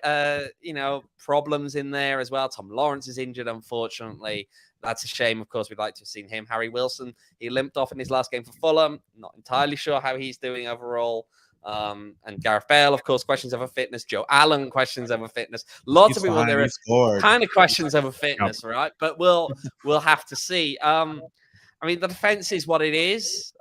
problems in there as well. Tom Lawrence is injured, unfortunately. That's a shame. Of course, we'd like to have seen him. Harry Wilson, he limped off in his last game for Fulham. Not entirely sure how he's doing overall. And Gareth Bale, of course, questions over fitness. Joe Allen, questions over fitness. Lots of people there are kind of questions over fitness, right? But we'll have to see. I mean, the defense is what it is.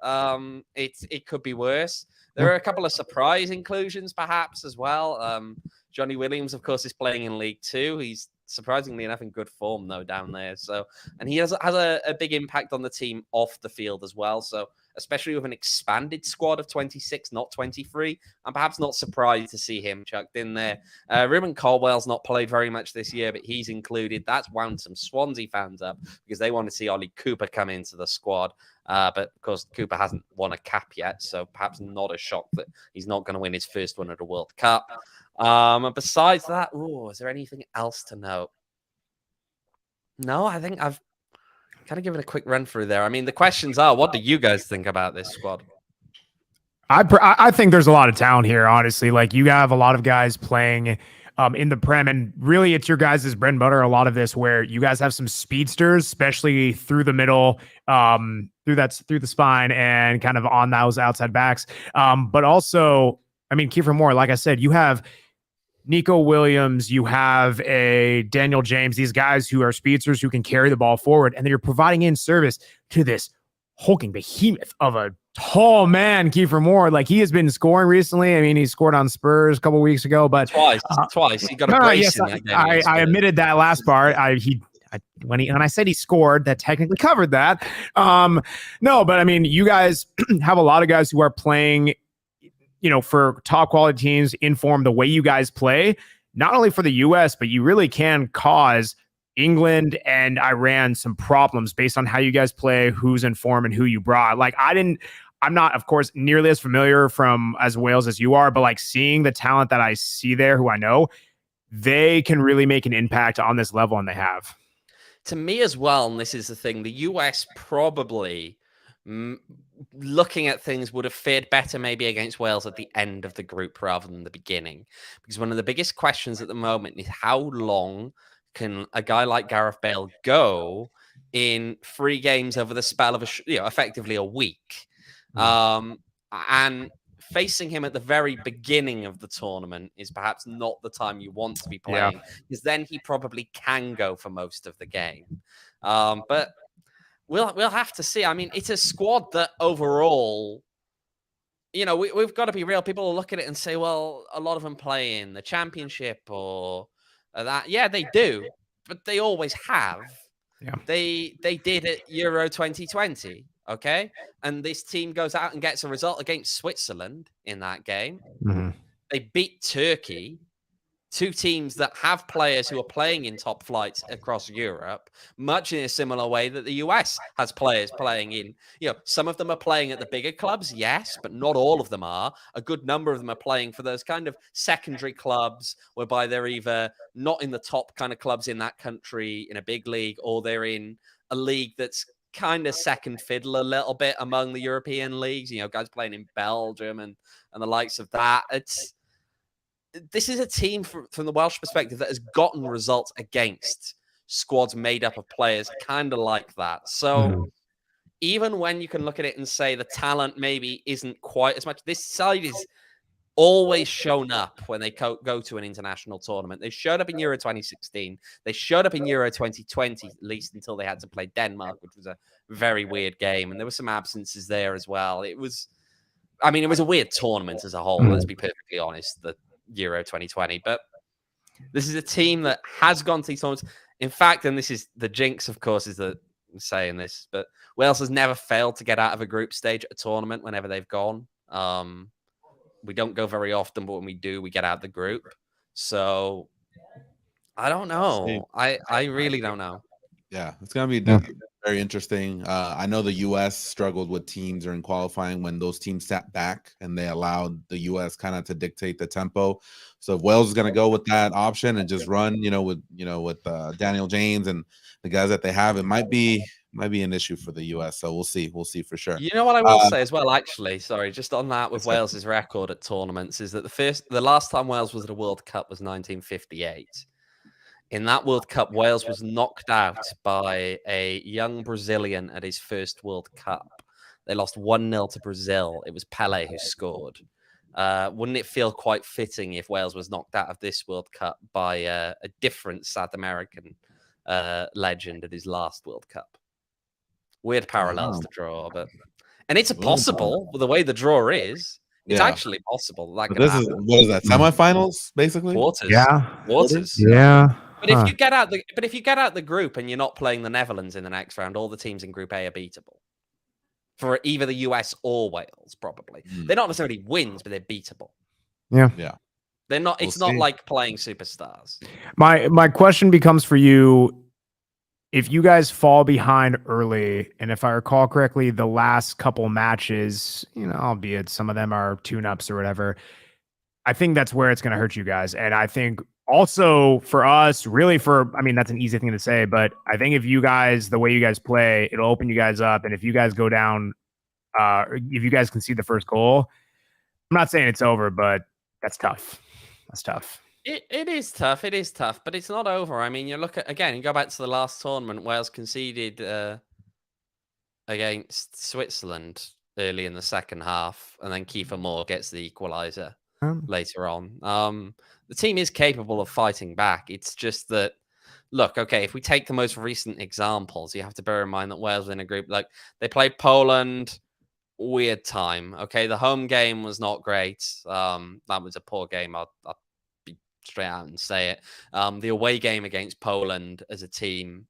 It could be worse. There are a couple of surprise inclusions, perhaps, as well. Johnny Williams, of course, is playing in League Two. He's surprisingly enough in good form, though, down there. So, and he has a big impact on the team off the field as well. So, especially with an expanded squad of 26, not 23, I'm perhaps not surprised to see him chucked in there. Ruben Caldwell's not played very much this year, but he's included. That's wound some Swansea fans up because they want to see Ollie Cooper come into the squad. But of course, Cooper hasn't won a cap yet, so perhaps not a shock that he's not going to win his first one at a World Cup. And besides that, is there anything else to note? No, I think I've kind of given a quick run through there. I mean, the questions are, what do you guys think about this squad? I think there's a lot of talent here, honestly. Like, you have a lot of guys playing in the Prem, and really it's your guys' bread and butter, a lot of this, where you guys have some speedsters, especially through the middle, through the spine and kind of on those outside backs. But also, I mean, Kiefer Moore, like I said, you have Nico Williams, you have a Daniel James, these guys who are speedsters who can carry the ball forward, and then you're providing in service to this hulking behemoth of a tall man, Kiefer Moore. Like, he has been scoring recently. I mean, he scored on Spurs a couple weeks ago, but twice. He got a brace in that game. I admitted that last part. When I said he scored, that technically covered that. No, but I mean, you guys have a lot of guys who are playing, for top quality teams in form, the way you guys play, not only for the US, but you really can cause England and Iran some problems based on how you guys play, who's in form and who you brought. Like, I'm not, of course, nearly as familiar as Wales as you are, but like, seeing the talent that I see there, who I know, they can really make an impact on this level, and they have. To me as well, and this is the thing, the US probably, looking at things, would have fared better maybe against Wales at the end of the group rather than the beginning. Because one of the biggest questions at the moment is, how long can a guy like Gareth Bale go in 3 games over the spell of effectively a week? And facing him at the very beginning of the tournament is perhaps not the time you want to be playing, because then he probably can go for most of the game. But we'll have to see. I mean, it's a squad that overall, we've got to be real. People will look at it and say, well, a lot of them play in the Championship or that. Yeah, they do, but they always have. Yeah. They did at Euro 2020, okay? And this team goes out and gets a result against Switzerland in that game. Mm-hmm. They beat Turkey, 2 teams that have players who are playing in top flights across Europe, much in a similar way that the US has players playing in. Some of them are playing at the bigger clubs, yes, but not all of them are. A good number of them are playing for those kind of secondary clubs, whereby they're either not in the top kind of clubs in that country in a big league, or they're in a league that's kind of second fiddle a little bit among the European leagues. Guys playing in Belgium and the likes of that. This is a team from the Welsh perspective that has gotten results against squads made up of players kind of like that. So even when you can look at it and say the talent maybe isn't quite as much, this side is always shown up when they go to an international tournament. They showed up in Euro 2016. They showed up in Euro 2020, at least until they had to play Denmark, which was a very weird game. And there were some absences there as well. It was a weird tournament as a whole, let's be perfectly honest, the Euro 2020. But this is a team that has gone to these tournaments. In fact, and this is the jinx, of course, is that I'm saying this, but Wales has never failed to get out of a group stage at a tournament whenever they've gone. We don't go very often, but when we do, we get out of the group. So I don't know. I really don't know. Yeah, it's going to be very interesting. I know the U.S. struggled with teams during qualifying when those teams sat back and they allowed the U.S. kind of to dictate the tempo. So if Wales is going to go with that option and just run, with Daniel James and the guys that they have, it might be an issue for the U.S. So we'll see for sure. You know what I will say as well, actually, sorry, just on that with Wales's record at tournaments, is that the last time Wales was at a World Cup was 1958. In that World Cup, Wales was knocked out by a young Brazilian at his first World Cup. They lost 1-0 to Brazil. It was Pelé who scored. Wouldn't it feel quite fitting if Wales was knocked out of this World Cup by a different South American legend at his last World Cup? Weird parallels to draw, and it's possible with the way the draw is. It's actually possible. That But could this happen. is what is that? Semifinals, basically. Quarters. Yeah. Quarters. Yeah. But if you get out the group and you're not playing the Netherlands in the next round, all the teams in Group A are beatable for either the US or Wales. Probably they're not necessarily wins, but they're beatable. Yeah. They're not. It's not like playing superstars. My question becomes for you: if you guys fall behind early, and if I recall correctly, the last couple matches, albeit some of them are tune-ups or whatever, I think that's where it's going to hurt you guys. And I think also for us, really that's an easy thing to say, but I think if you guys, the way you guys play, it'll open you guys up. And if you guys go down, if you guys concede the first goal, I'm not saying it's over, but that's tough. That's tough. It is tough. It is tough, but it's not over. I mean, you look at again. You go back to the last tournament. Wales conceded against Switzerland early in the second half, and then Kiefer Moore gets the equaliser later on. The team is capable of fighting back. It's just that, look, okay, if we take the most recent examples, you have to bear in mind that Wales in a group like they played Poland. Weird time. Okay, the home game was not great. That was a poor game. I'll be straight out and say it. The away game against Poland as a team,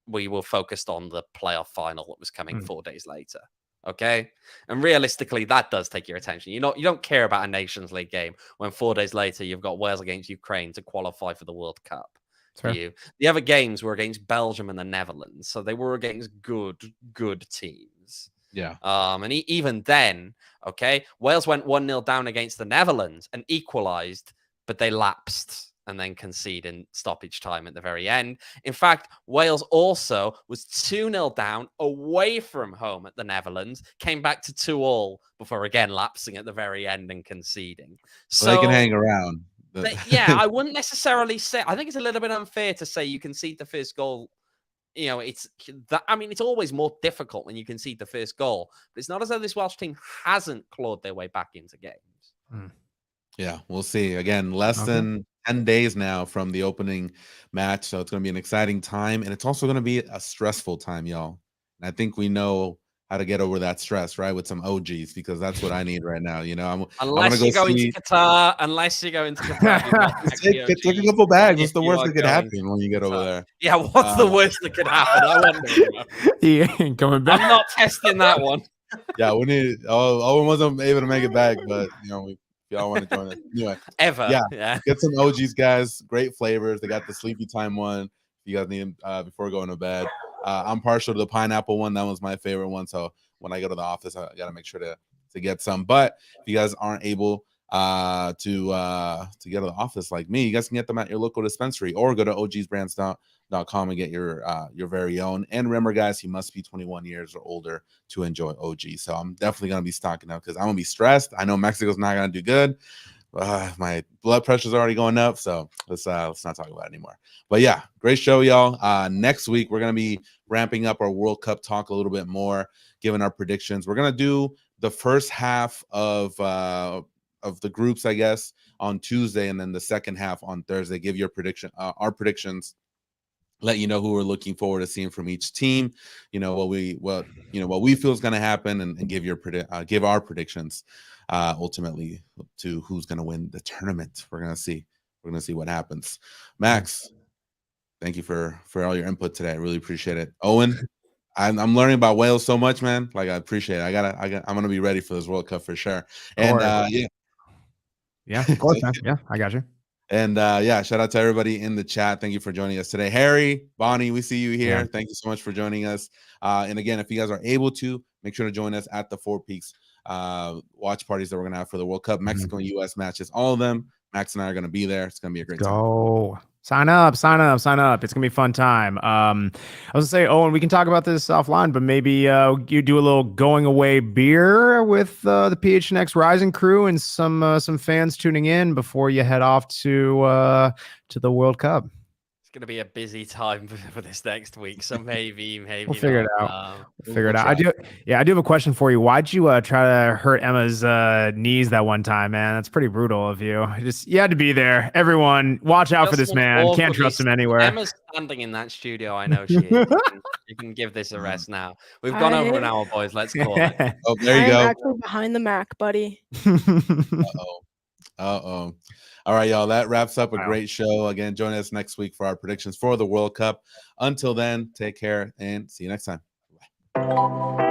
we were focused on the playoff final that was coming 4 days later. Okay, and realistically, that does take your attention. You don't care about a Nations League game when 4 days later you've got Wales against Ukraine to qualify for the World Cup. For you, the other games were against Belgium and the Netherlands, so they were against good teams. Yeah. And even then, okay, Wales went 1-0 down against the Netherlands and equalized, but they lapsed and then conceded in stoppage time at the very end. In fact, Wales also was 2-0 down away from home at the Netherlands, came back to 2-2 before again lapsing at the very end and conceding. So they can hang around. I wouldn't necessarily say. I think it's a little bit unfair to say you concede the first goal. It's that. I mean, it's always more difficult when you concede the first goal, but it's not as though this Welsh team hasn't clawed their way back into games. Yeah, we'll see. Again, less than 10 days now from the opening match, so it's going to be an exciting time, and it's also going to be a stressful time, y'all. And I think we know how to get over that stress, right? With some OGs, because that's what I need right now. Unless you go into Qatar, take a couple bags. What's the worst that could happen when you get over there? Yeah, what's the worst that could happen? I wonder. He ain't coming back. I'm not testing that one. Yeah, we need. Owen wasn't able to make it back, but if y'all want to join us, anyway. Yeah. Get some OGs, guys. Great flavors. They got the sleepy time one. If you guys need them before going to bed. I'm partial to the pineapple one. That was my favorite one. So when I go to the office, I got to make sure to get some. But if you guys aren't able to get to the office like me, you guys can get them at your local dispensary or go to ogsbrands.com and get your very own. And remember, guys, you must be 21 years or older to enjoy OG. So I'm definitely going to be stocking up because I'm going to be stressed. I know Mexico's not going to do good. My blood pressure's already going up, so let's not talk about it anymore. But yeah, great show, y'all. Next week we're gonna be ramping up our World Cup talk a little bit more, giving our predictions. We're gonna do the first half of the groups, I guess, on Tuesday, and then the second half on Thursday. Give your our predictions. Let you know who we're looking forward to seeing from each team. What we feel is going to happen, and give our predictions. Ultimately, to who's going to win the tournament. We're going to see. We're going to see what happens. Max, thank you for all your input today. I really appreciate it. Owen, I'm learning about Wales so much, man. Like, I appreciate it. I'm going to be ready for this World Cup for sure. And yeah, of course, man. Yeah, I got you. And shout out to everybody in the chat. Thank you for joining us today. Harry, Bonnie, we see you here. Yeah. Thank you so much for joining us. And again, if you guys are able to, make sure to join us at the Four Peaks watch parties that we're going to have for the World Cup, Mexico and U.S. matches, all of them. Max and I are going to be there. It's going to be a great time. Sign up. It's going to be a fun time. I was going to say, Owen, we can talk about this offline, but maybe you do a little going away beer with the PHNX Rising crew and some fans tuning in before you head off to the World Cup. going to be a busy time for this next week. So maybe we'll figure it out. We'll figure it out. I do have a question for you. Why'd you try to hurt Emma's knees that one time, man? That's pretty brutal of you. You had to be there. Everyone, watch out for this man. Can't trust him anywhere. Emma's standing in that studio. I know she is. You can give this a rest now. We've gone over an hour, boys. Let's call it. Oh, there you go. I'm actually behind the Mac, buddy. Uh-oh. All right, y'all. That wraps up a great show. Again, join us next week for our predictions for the World Cup. Until then, take care and see you next time. Bye.